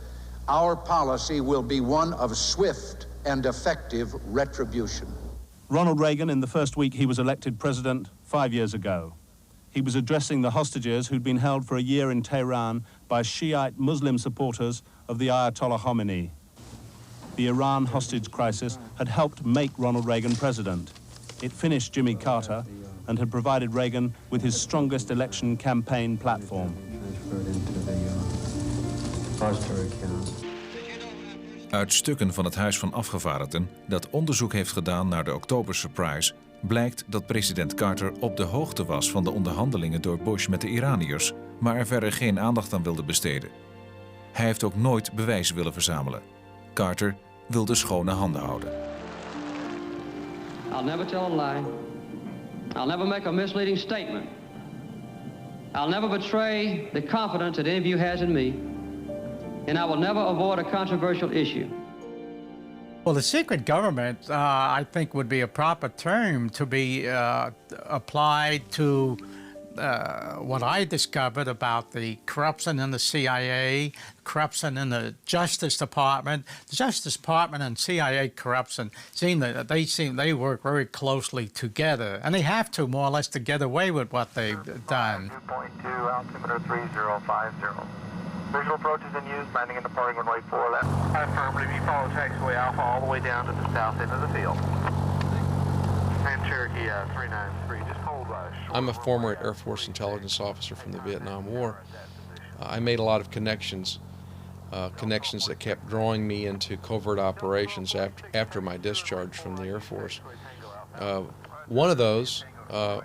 our policy will be one of swift and effective retribution. Ronald Reagan, in the first week he was elected president 5 years ago. He was addressing the hostages who'd been held for a year in Tehran by Shiite Muslim supporters of the Ayatollah Khomeini. The Iran hostage crisis had helped make Ronald Reagan president. It finished Jimmy Carter and had provided Reagan with his strongest election campaign platform. Uit stukken van het Huis van Afgevaardigden dat onderzoek heeft gedaan naar de October Surprise blijkt dat president Carter op de hoogte was van de onderhandelingen door Bush met de Iraniërs, maar er verder geen aandacht aan wilde besteden. Hij heeft ook nooit bewijs willen verzamelen. Carter wilde schone handen houden. I'll never tell a lie. I'll never make a misleading statement. I'll never betray the confidence that any of you has in me. And I will never avoid a controversial issue. Well, the secret government, I think, would be a proper term to be applied to what I discovered about the corruption in the CIA, corruption in the Justice Department. The Justice Department and CIA corruption they work very closely together, and they have to more or less to get away with what they've done. 2.2, altimeter 3050. Visual approach is in use, landing and departing runway 4 left. Affirmative, you follow taxiway Alpha all the way down to the south end of the field. And Cherokee 393, just hold I'm a former Air Force intelligence officer from the Vietnam War. I made a lot of connections that kept drawing me into covert operations after my discharge from the Air Force. One of those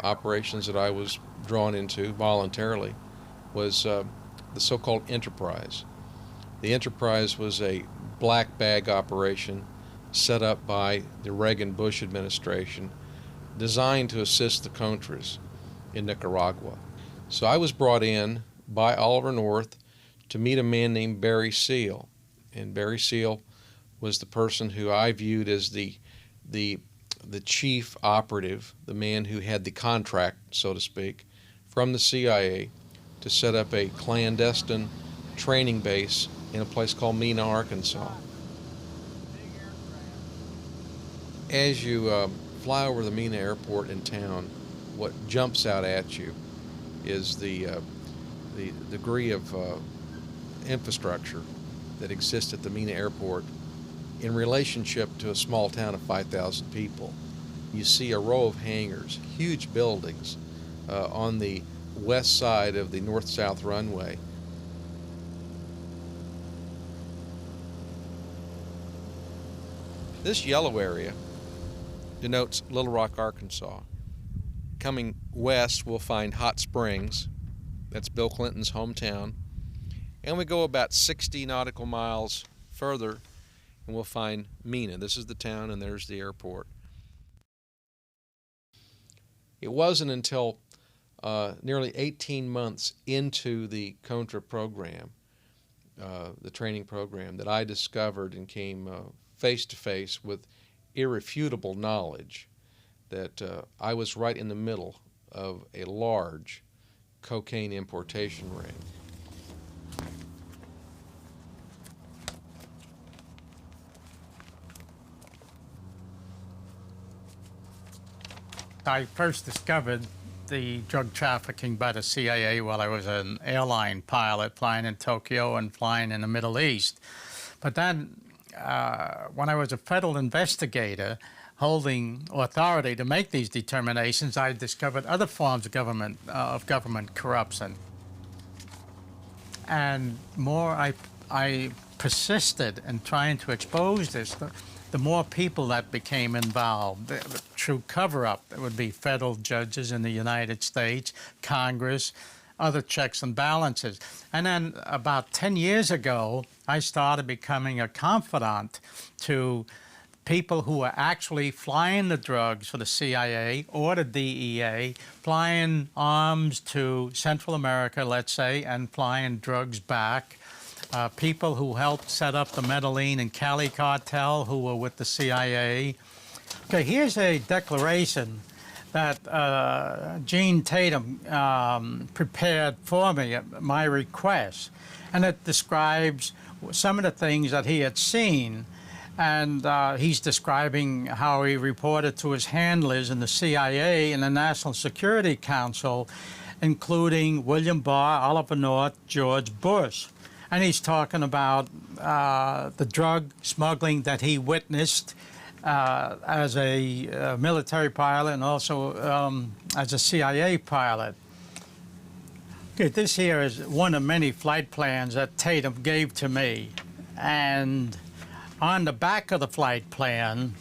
operations that I was drawn into voluntarily was the so-called Enterprise. The Enterprise was a black bag operation set up by the Reagan-Bush administration designed to assist the Contras in Nicaragua. So I was brought in by Oliver North to meet a man named Barry Seal. And Barry Seal was the person who I viewed as the chief operative, the man who had the contract, so to speak, from the CIA to set up a clandestine training base in a place called Mena, Arkansas. As you fly over the Mena airport in town, what jumps out at you is the degree of infrastructure that exists at the Mena airport in relationship to a small town of 5,000 people. You see a row of hangars, huge buildings on the west side of the north-south runway. This yellow area denotes Little Rock, Arkansas. Coming west, we'll find Hot Springs. That's Bill Clinton's hometown. And we go about 60 nautical miles further, and we'll find Mena. This is the town, and there's the airport. It wasn't until nearly 18 months into the Contra program, the training program, that I discovered and came face to face with irrefutable knowledge that I was right in the middle of a large cocaine importation ring. I first discovered the drug trafficking by the CIA while I was an airline pilot flying in Tokyo and flying in the Middle East. But then when I was a federal investigator holding authority to make these determinations, I discovered other forms of government corruption. And more I persisted in trying to expose this, the more people that became involved. The true cover-up, that would be federal judges in the United States, Congress, other checks and balances. And then about 10 years ago, I started becoming a confidant to people who were actually flying the drugs for the CIA or the DEA, flying arms to Central America, let's say, and flying drugs back. People who helped set up the Medellin and Cali cartel who were with the CIA. Okay, here's a declaration that Gene Tatum prepared for me at my request. And it describes some of the things that he had seen. And he's describing how he reported to his handlers in the CIA and the National Security Council, including William Barr, Oliver North, George Bush. And he's talking about the drug smuggling that he witnessed as a military pilot and also as a CIA pilot. Okay, this here is one of many flight plans that Tatum gave to me. And on the back of the flight plan,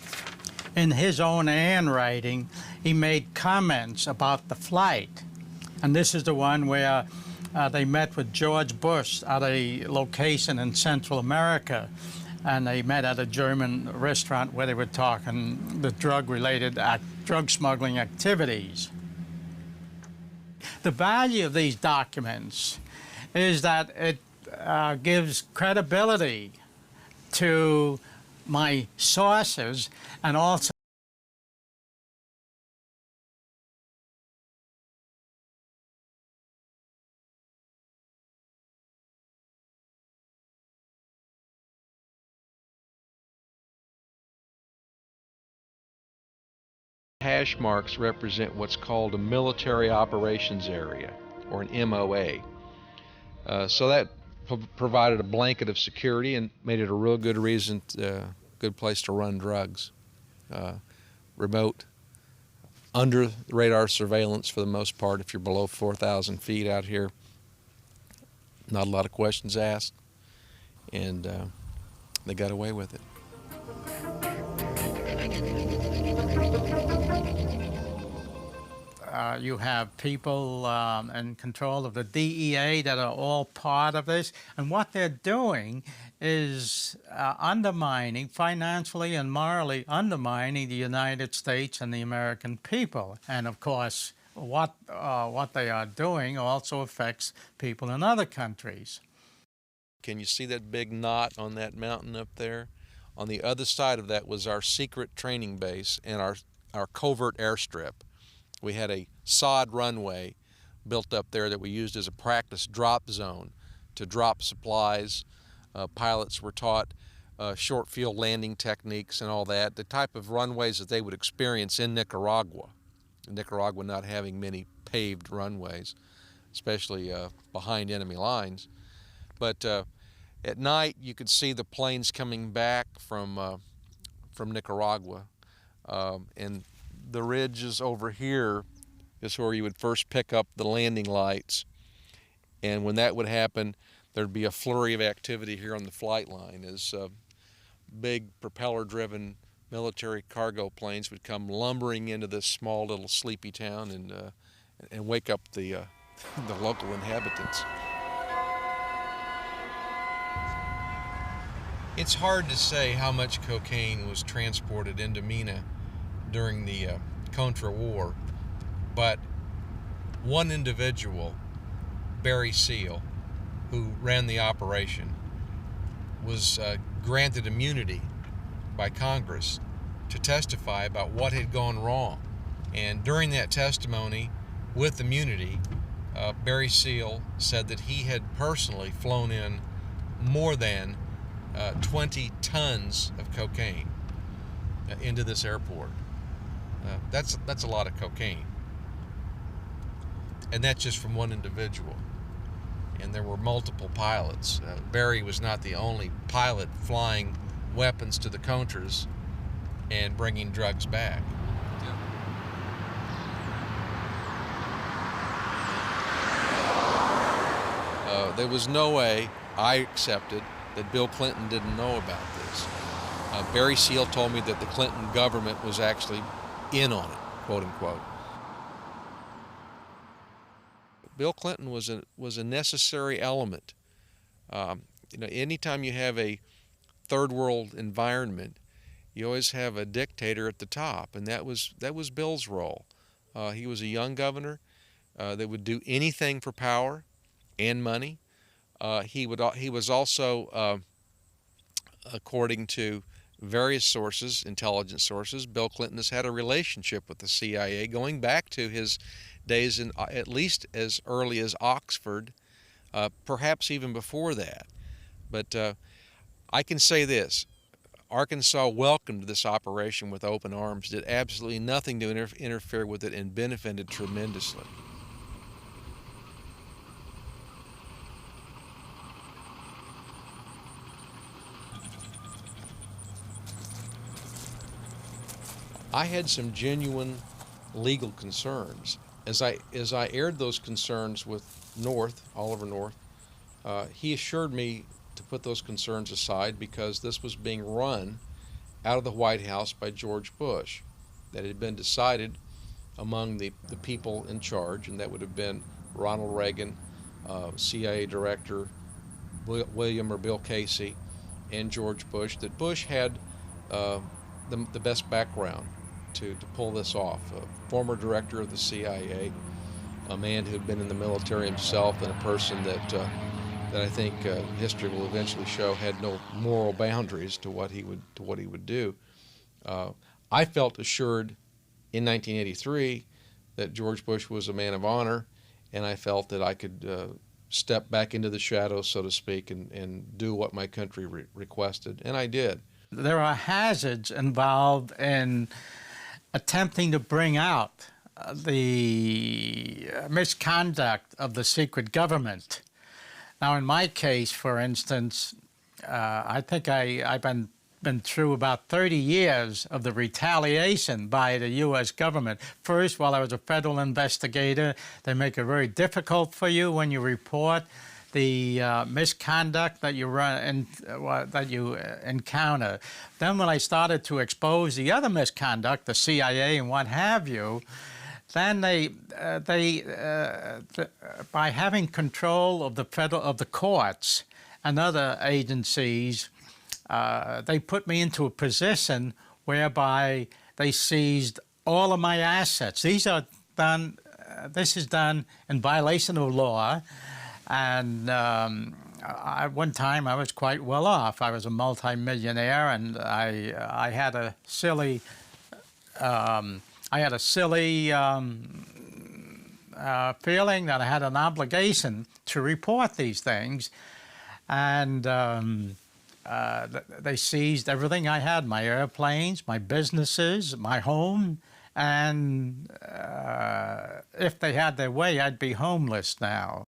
in his own handwriting, he made comments about the flight. And this is the one where they met with George Bush at a location in Central America, and they met at a German restaurant where they were talking the drug-related drug smuggling activities. The value of these documents is that it gives credibility to my sources and also Hash marks represent what's called a military operations area, or an MOA. So that provided a blanket of security and made it a real good good place to run drugs. Remote, under radar surveillance for the most part. If you're below 4,000 feet out here, not a lot of questions asked, and they got away with it. You have people in control of the DEA that are all part of this. And what they're doing is undermining, financially and morally undermining the United States and the American people. And of course, what they are doing also affects people in other countries. Can you see that big knot on that mountain up there? On the other side of that was our secret training base and our covert airstrip. We had a sod runway built up there that we used as a practice drop zone to drop supplies. Pilots were taught short field landing techniques and all that, the type of runways that they would experience in Nicaragua. Nicaragua not having many paved runways, especially behind enemy lines. But at night you could see the planes coming back from Nicaragua, and the ridges over here is where you would first pick up the landing lights, and when that would happen, there'd be a flurry of activity here on the flight line as big propeller-driven military cargo planes would come lumbering into this small little sleepy town and wake up the local inhabitants. It's hard to say how much cocaine was transported into Mina during the Contra War, but one individual, Barry Seal, who ran the operation, was granted immunity by Congress to testify about what had gone wrong. And during that testimony, with immunity, Barry Seal said that he had personally flown in more than 20 tons of cocaine into this airport. That's a lot of cocaine. And that's just from one individual. And there were multiple pilots. Barry was not the only pilot flying weapons to the Contras and bringing drugs back. There was no way, I accepted, that Bill Clinton didn't know about this. Barry Seal told me that the Clinton government was actually in on it, quote unquote. Bill Clinton was a necessary element. Anytime you have a third world environment, you always have a dictator at the top, and that was Bill's role. He was a young governor that would do anything for power and money. He was also, according to various sources, intelligence sources, Bill Clinton has had a relationship with the CIA going back to his days in at least as early as Oxford, perhaps even before that. But I can say this: Arkansas welcomed this operation with open arms, did absolutely nothing to interfere with it, and benefited tremendously. I had some genuine legal concerns. As I aired those concerns with Oliver North, he assured me to put those concerns aside because this was being run out of the White House by George Bush. That had been decided among the people in charge, and that would have been Ronald Reagan, CIA Director William or Bill Casey, and George Bush, that Bush had the best background to pull this off. A former director of the CIA, a man who had been in the military himself, and a person that I think history will eventually show had no moral boundaries to what he would do. I felt assured in 1983 that George Bush was a man of honor, and I felt that I could step back into the shadows, so to speak, and do what my country requested, and I did. There are hazards involved in attempting to bring out the misconduct of the secret government. Now, in my case, for instance, I think I've been through about 30 years of the retaliation by the U.S. government. First, while I was a federal investigator, they make it very difficult for you when you report the misconduct that you encounter. Then when I started to expose the other misconduct, the CIA and what have you, then they by having control of the courts and other agencies, they put me into a position whereby they seized all of my assets. This is done in violation of law. And one time I was quite well off. I was a multi-millionaire, and I had a silly feeling that I had an obligation to report these things. And they seized everything I had, my airplanes, my businesses, my home. And if they had their way, I'd be homeless now.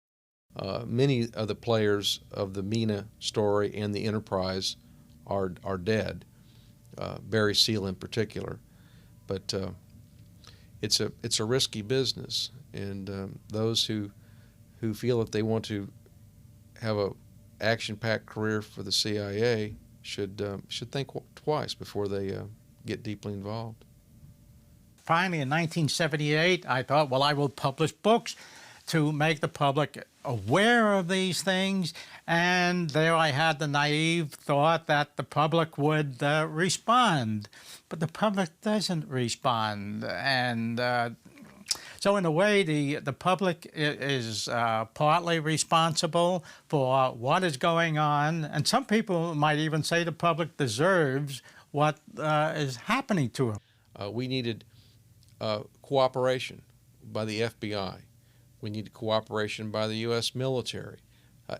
Many of the players of the Mina story and the Enterprise are dead, Barry Seal in particular. But it's a risky business, and those who feel that they want to have a action-packed career for the CIA should think twice before they get deeply involved. Finally, in 1978, I thought, well, I will publish books to make the public aware of these things, and there I had the naive thought that the public would respond, but the public doesn't respond, and so in a way the public is partly responsible for what is going on, and some people might even say the public deserves what is happening to them. We needed cooperation by the FBI. We needed cooperation by the U.S. military,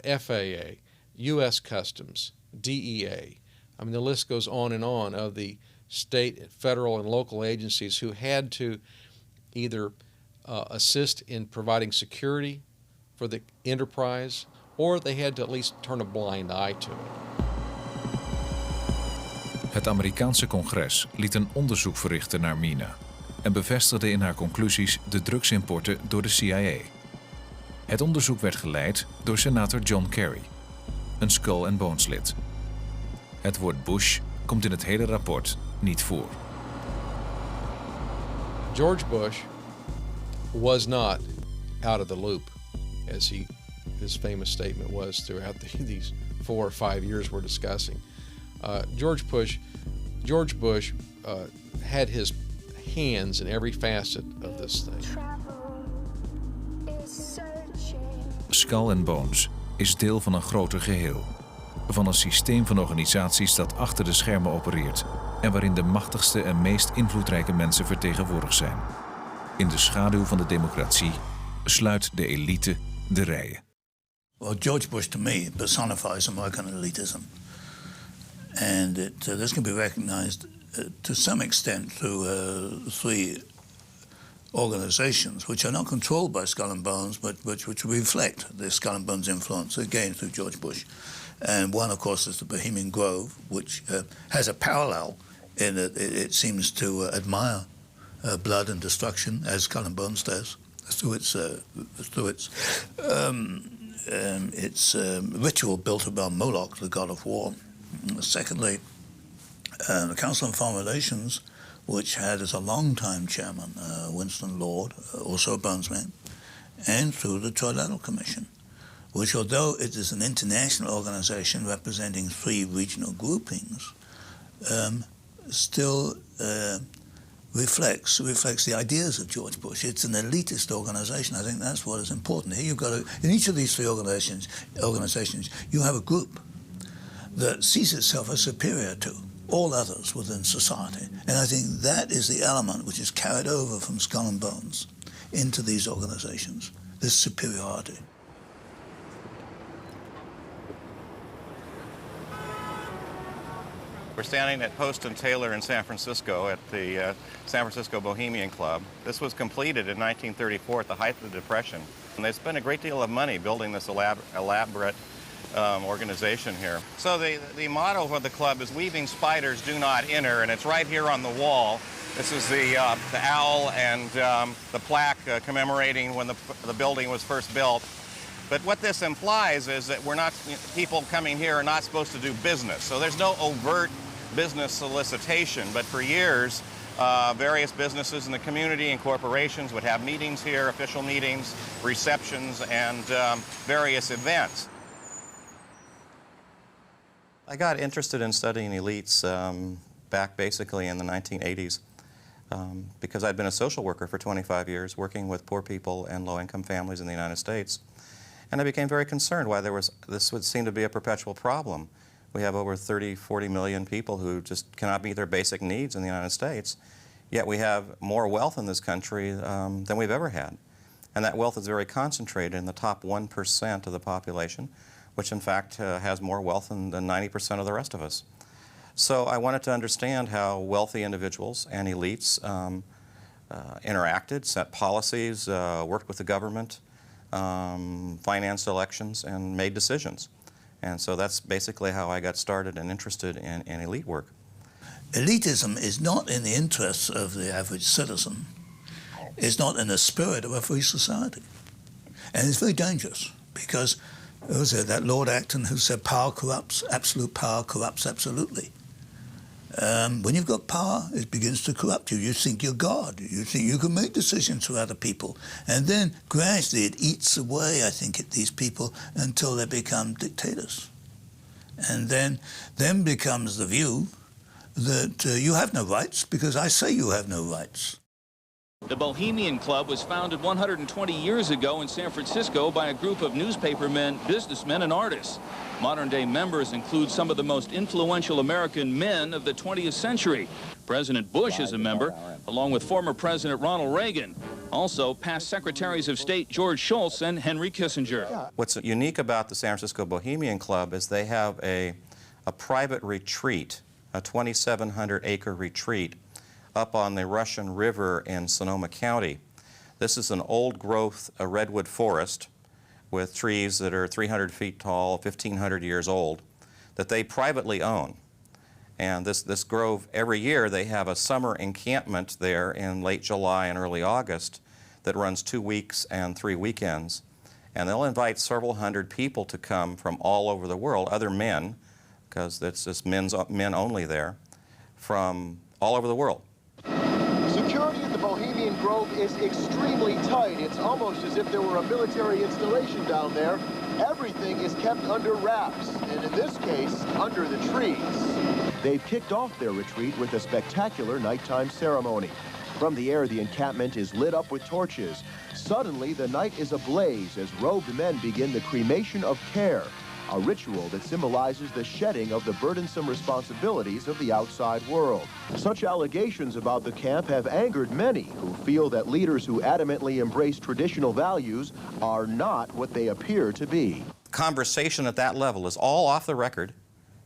FAA, U.S. Customs, DEA. I mean, the list goes on and on of the state, federal, and local agencies who had to either assist in providing security for the enterprise, or they had to at least turn a blind eye to it. Het Amerikaanse congres liet een onderzoek verrichten naar Mina en bevestigde in haar conclusies de drugsimporten door de CIA. Het onderzoek werd geleid door senator John Kerry, een Skull and Bones lid. Het woord Bush komt in het hele rapport niet voor. George Bush was not out of the loop, as his famous statement was throughout these 4 or 5 years we're discussing. George Bush had his hands in every facet of this thing. Skull and Bones is deel van een groter geheel. Van een systeem van organisaties dat achter de schermen opereert en waarin de machtigste en meest invloedrijke mensen vertegenwoordigd zijn. In de schaduw van de democratie sluit de elite de rijen. Well, George Bush to me personifies American elitism. And this can be recognized to some extent through 3 organizations which are not controlled by Skull and Bones, but which reflect the Skull and Bones influence, again through George Bush. And one, of course, is the Bohemian Grove, which has a parallel in that it seems to admire blood and destruction, as Skull and Bones does, through its ritual built around Moloch, the god of war. Secondly, the Council on Foreign Relations, which had as a long-time chairman Winston Lord, also a Bonesman, and through the Trilateral Commission, which, although it is an international organization representing 3 regional groupings, still reflects the ideas of George Bush. It's an elitist organization. I think that's what is important. Here you've got in each of these 3 organizations, you have a group that sees itself as superior to all others within society. And I think that is the element which is carried over from Skull and Bones into these organizations, this superiority. We're standing at Post and Taylor in San Francisco at the San Francisco Bohemian Club. This was completed in 1934 at the height of the Depression. And they spent a great deal of money building this elaborate organization here. So the motto for the club is "Weaving spiders do not enter," and it's right here on the wall. This is the owl and the plaque commemorating when the building was first built. But what this implies is that people coming here are not supposed to do business. So there's no overt business solicitation, but for years, various businesses in the community and corporations would have meetings here, official meetings, receptions, and various events. I got interested in studying elites back basically in the 1980s because I'd been a social worker for 25 years working with poor people and low-income families in the United States. And I became very concerned why this would seem to be a perpetual problem. We have over 40 million people who just cannot meet their basic needs in the United States, yet we have more wealth in this country than we've ever had. And that wealth is very concentrated in the top 1% of the population, which in fact has more wealth than 90% of the rest of us. So I wanted to understand how wealthy individuals and elites interacted, set policies, worked with the government, financed elections, and made decisions. And so that's basically how I got started and interested in elite work. Elitism is not in the interests of the average citizen. It's not in the spirit of a free society. And it's very dangerous because, who was it, that Lord Acton who said power corrupts, absolute power corrupts absolutely. When you've got power, it begins to corrupt you. You think you're God. You think you can make decisions for other people. And then gradually it eats away, I think, at these people until they become dictators. And then becomes the view that you have no rights because I say you have no rights. The Bohemian Club was founded 120 years ago in San Francisco by a group of newspapermen, businessmen, and artists. Modern-day members include some of the most influential American men of the 20th century. President Bush is a member, along with former President Ronald Reagan. Also, past Secretaries of State George Shultz and Henry Kissinger. What's unique about the San Francisco Bohemian Club is they have a private retreat, a 2,700-acre retreat up on the Russian River in Sonoma County. This is an old-growth redwood forest with trees that are 300 feet tall, 1,500 years old, that they privately own. And this grove, every year they have a summer encampment there in late July and early August that runs 2 weeks and 3 weekends. And they'll invite several hundred people to come from all over the world, other men, because it's just men only there, from all over the world. Security at the Bohemian Grove is extremely tight. It's almost as if there were a military installation down there. Everything is kept under wraps, and in this case, under the trees. They've kicked off their retreat with a spectacular nighttime ceremony. From the air, the encampment is lit up with torches. Suddenly, the night is ablaze as robed men begin the cremation of care, a ritual that symbolizes the shedding of the burdensome responsibilities of the outside world. Such allegations about the camp have angered many who feel that leaders who adamantly embrace traditional values are not what they appear to be. Conversation at that level is all off the record.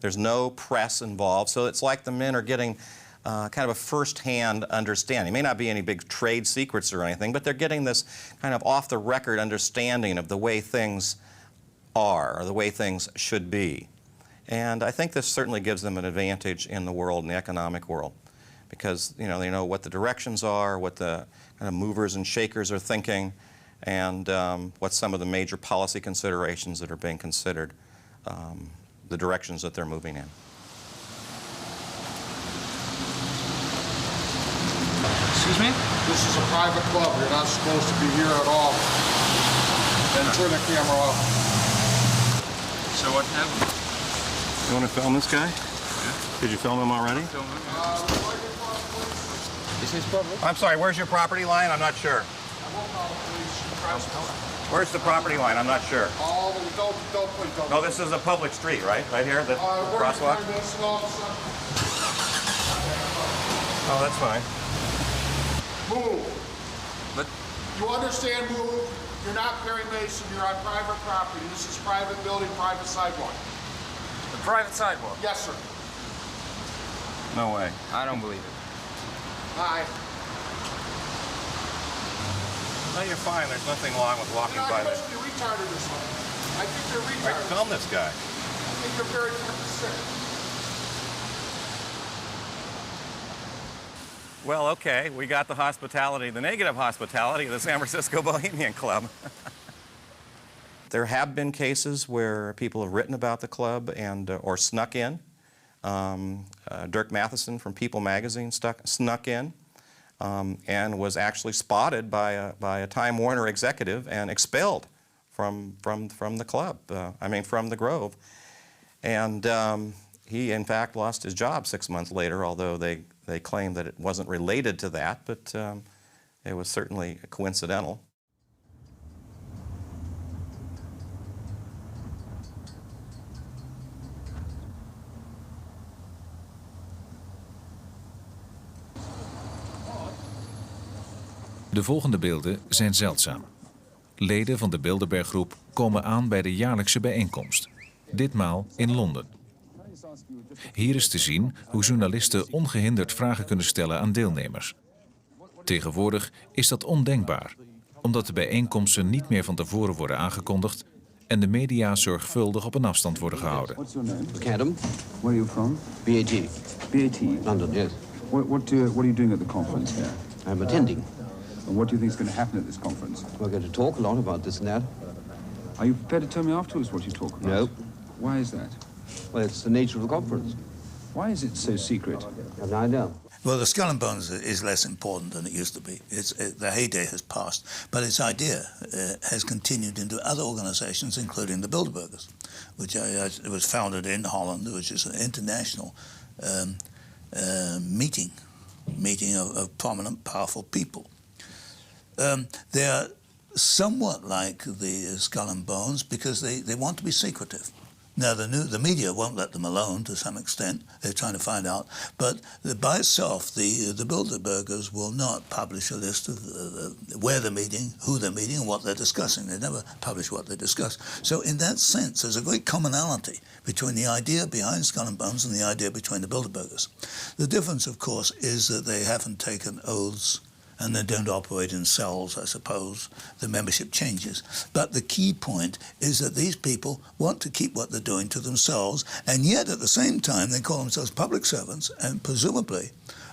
There's no press involved, so it's like the men are getting kind of a first-hand understanding. It may not be any big trade secrets or anything, but they're getting this kind of off-the-record understanding of the way things are, or the way things should be. And I think this certainly gives them an advantage in the world, in the economic world, because they know what the directions are, what the kind of movers and shakers are thinking, and what some of the major policy considerations that are being considered, the directions that they're moving in. Excuse me? This is a private club. You're not supposed to be here at all. Then turn the camera off. So what happened? You want to film this guy? Yeah. Did you film him already? Is this public? I'm sorry, where's your property line? I'm not sure. Where's the property line? I'm not sure. Don't. No, this is a public street, right? Right here, the crosswalk? Oh, that's fine. Move. But you understand, move. You're not Perry Mason. You're on private property. This is private building, private sidewalk. The private sidewalk? Yes, sir. No way. I don't believe it. Hi. No, you're fine. There's nothing wrong with walking by You're not this. supposed to be retarded this way. I think you're Right, retarded. film this guy. I think you're very sick. Well, okay, we got the hospitality, the negative hospitality of the San Francisco Bohemian Club. There have been cases where people have written about the club and or snuck in. Dirk Matheson from People magazine snuck in and was actually spotted by a Time Warner executive and expelled from the club, from the Grove. And he, in fact, lost his job 6 months later, although they claimed that it wasn't related to that, but it was certainly coincidental. De volgende beelden zijn zeldzaam. Leden van de Bilderberggroep komen aan bij de jaarlijkse bijeenkomst. Ditmaal in Londen. Hier is te zien hoe journalisten ongehinderd vragen kunnen stellen aan deelnemers. Tegenwoordig is dat ondenkbaar, omdat de bijeenkomsten niet meer van tevoren worden aangekondigd en de media zorgvuldig op een afstand worden gehouden. What's your name? McAdam. Where are you from? BAT. BAT? London, yes. What are you doing at the conference here? I'm attending. And what do you think is going to happen at this conference? We're going to talk a lot about this and that. Are you prepared to tell me afterwards what you talk about? No. Why is that? Well, it's the nature of the conference. Why is it so secret? I know. Well, the Skull and Bones is less important than it used to be. The heyday has passed, but its idea has continued into other organizations, including the Bilderbergers, which was founded in Holland, which is an international meeting of prominent, powerful people. They're somewhat like the Skull and Bones because they want to be secretive. Now, the media won't let them alone to some extent. They're trying to find out. But by itself, the Bilderbergers will not publish a list of where they're meeting, who they're meeting, and what they're discussing. They never publish what they discuss. So in that sense, there's a great commonality between the idea behind Skull and Bones and the idea between the Bilderbergers. The difference, of course, is that they haven't taken oaths and they don't operate in cells, I suppose. The membership changes. But the key point is that these people want to keep what they're doing to themselves, and yet at the same time they call themselves public servants and presumably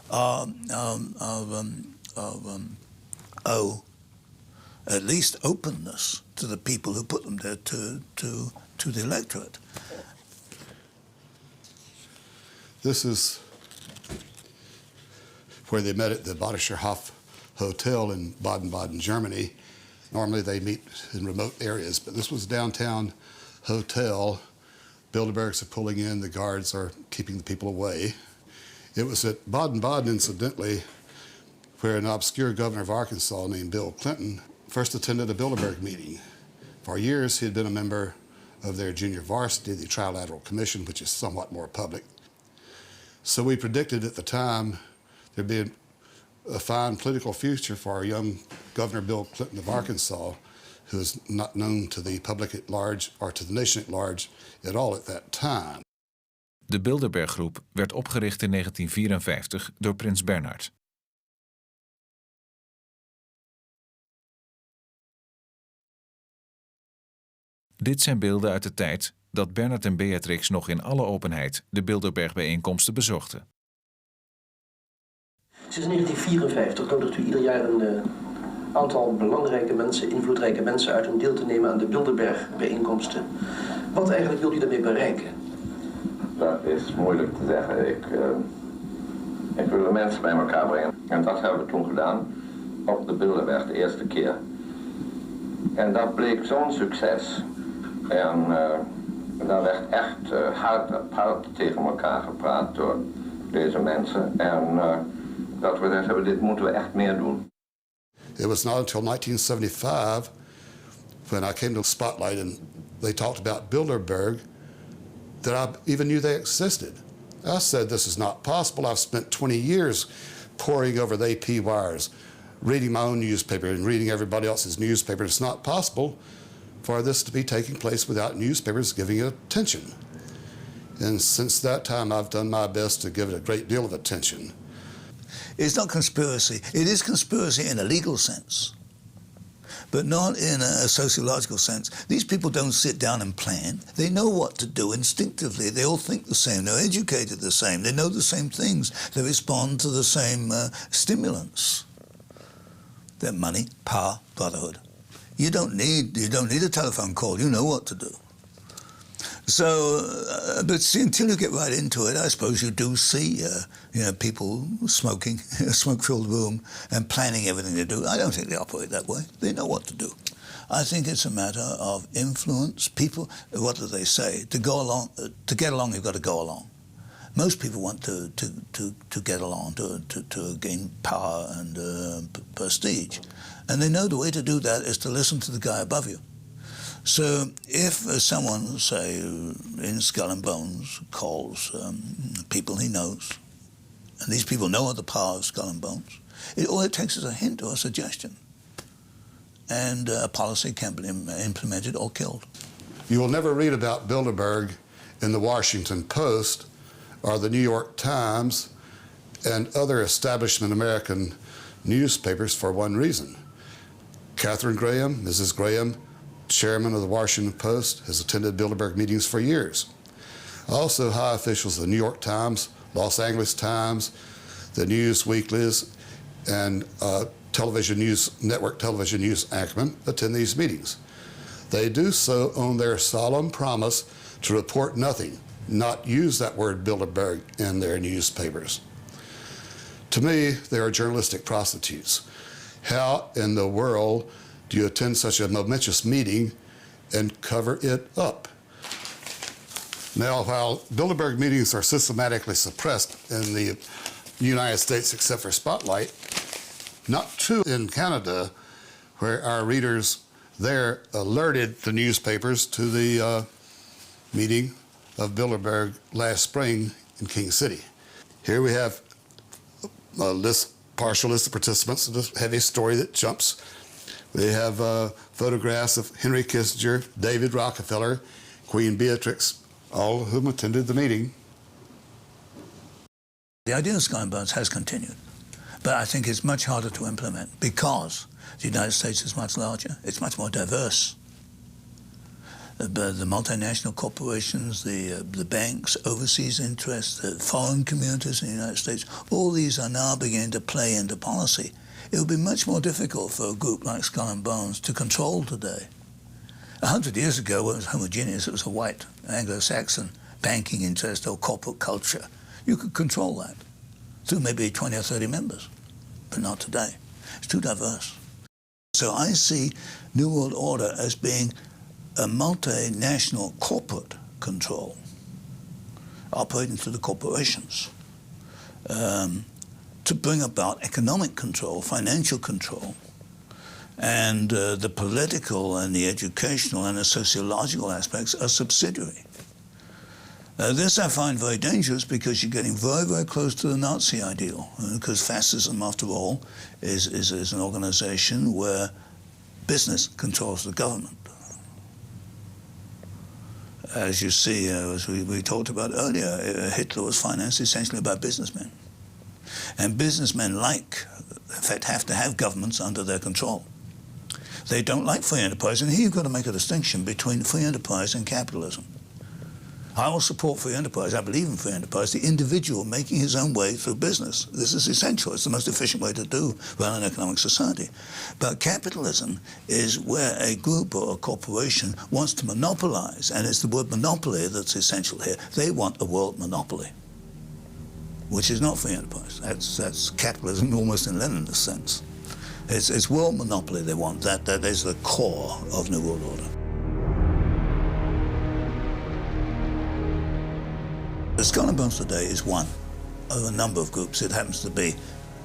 owe at least openness to the people who put them there to the electorate. This is where they met at the Badischer Hof Hotel in Baden-Baden, Germany. Normally they meet in remote areas, but this was a downtown hotel. Bilderbergs are pulling in, the guards are keeping the people away. It was at Baden-Baden, incidentally, where an obscure governor of Arkansas named Bill Clinton first attended a Bilderberg meeting. For years, he had been a member of their junior varsity, the Trilateral Commission, which is somewhat more public. So we predicted at the time there'd be a fine political future for our young Governor Bill Clinton of Arkansas, who is not known to the public at large or to the nation at large at all at that time. De Bilderberggroep werd opgericht in 1954 door prins Bernhard. Dit zijn beelden uit de tijd dat Bernhard en Beatrix nog in alle openheid de Bilderberg-bijeenkomsten bezochten. Sinds 1954 nodigt u ieder jaar een aantal belangrijke mensen, invloedrijke mensen uit om deel te nemen aan de Bilderberg-bijeenkomsten. Wat eigenlijk wilt u daarmee bereiken? Dat is moeilijk te zeggen. Ik wil de mensen bij elkaar brengen. En dat hebben we toen gedaan op de Bilderberg de eerste keer. En dat bleek zo'n succes. En daar werd echt hard tegen elkaar gepraat door deze mensen. En dat we gezegd hebben, dit moeten we echt meer doen. It was not until 1975 when I came to Spotlight and they talked about Bilderberg that I even knew they existed. I said, this is not possible. I've spent 20 years poring over the AP wires, reading my own newspaper and reading everybody else's newspaper. It's not possible for this to be taking place without newspapers giving it attention. And since that time, I've done my best to give it a great deal of attention. It's not conspiracy. It is conspiracy in a legal sense, but not in a sociological sense. These people don't sit down and plan. They know what to do instinctively. They all think the same. They're educated the same. They know the same things. They respond to the same stimulants. They're money, power, brotherhood. You don't need a telephone call. You know what to do. So, but see, until you get right into it, I suppose you do see, people smoking in a smoke-filled room and planning everything they do. I don't think they operate that way. They know what to do. I think it's a matter of influence. People, what do they say? To get along, you've got to go along. Most people want to get along, to gain power and prestige. And they know the way to do that is to listen to the guy above you. So if someone, say, in Skull and Bones calls people he knows, and these people know of the power of Skull and Bones, all it takes is a hint or a suggestion. and a policy can be implemented or killed. You will never read about Bilderberg in the Washington Post or the New York Times and other establishment American newspapers for one reason. Katharine Graham, Mrs. Graham, chairman of the Washington Post, has attended Bilderberg meetings for years. Also, high officials of the New York Times, Los Angeles Times, the News Weeklies, and television news network television news acumen attend these meetings. They do so on their solemn promise to report nothing, not use that word Bilderberg in their newspapers. To me, they are journalistic prostitutes. How in the world do you attend such a momentous meeting and cover it up? Now, while Bilderberg meetings are systematically suppressed in the United States except for Spotlight, not true in Canada, where our readers there alerted the newspapers to the meeting of Bilderberg last spring in King City. Here we have a partial list of participants in this heavy story that jumps. We have photographs of Henry Kissinger, David Rockefeller, Queen Beatrix, all of whom attended the meeting. The idea of Skull and Bones has continued, but I think it's much harder to implement because the United States is much larger, it's much more diverse. The multinational corporations, the banks, overseas interests, the foreign communities in the United States, all these are now beginning to play into policy. It would be much more difficult for a group like Skull and Bones to control today. 100 years ago, when it was homogeneous, it was a white Anglo-Saxon banking interest or corporate culture. You could control that through maybe 20 or 30 members, but not today. It's too diverse. So I see New World Order as being a multinational corporate control, operating through the corporations, to bring about economic control, financial control, and the political and the educational and the sociological aspects are subsidiary. This I find very dangerous because you're getting very, very close to the Nazi ideal, because fascism, after all, is an organization where business controls the government. As you see, as we talked about earlier, Hitler was financed essentially by businessmen. And businessmen in fact, have to have governments under their control. They don't like free enterprise, and here you've got to make a distinction between free enterprise and capitalism. I will support free enterprise. I believe in free enterprise, the individual making his own way through business. This is essential. It's the most efficient way to run an economic society. But capitalism is where a group or a corporation wants to monopolize, and it's the word monopoly that's essential here. They want a world monopoly, which is not free enterprise. That's capitalism almost in Leninist sense. It's world monopoly they want. That is the core of New World Order. The Skull and Bones today is one of a number of groups. It happens to be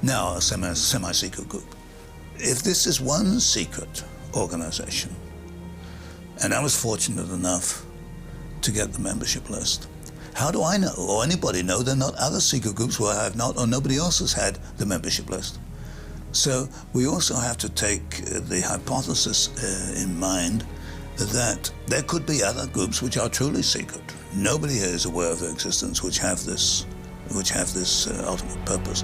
now a semi-secret group. If this is one secret organization, and I was fortunate enough to get the membership list, how do I know, or anybody know, there are not other secret groups where I have not, or nobody else has had the membership list? So we also have to take the hypothesis in mind that there could be other groups which are truly secret. Nobody here is aware of their existence, which have this ultimate purpose.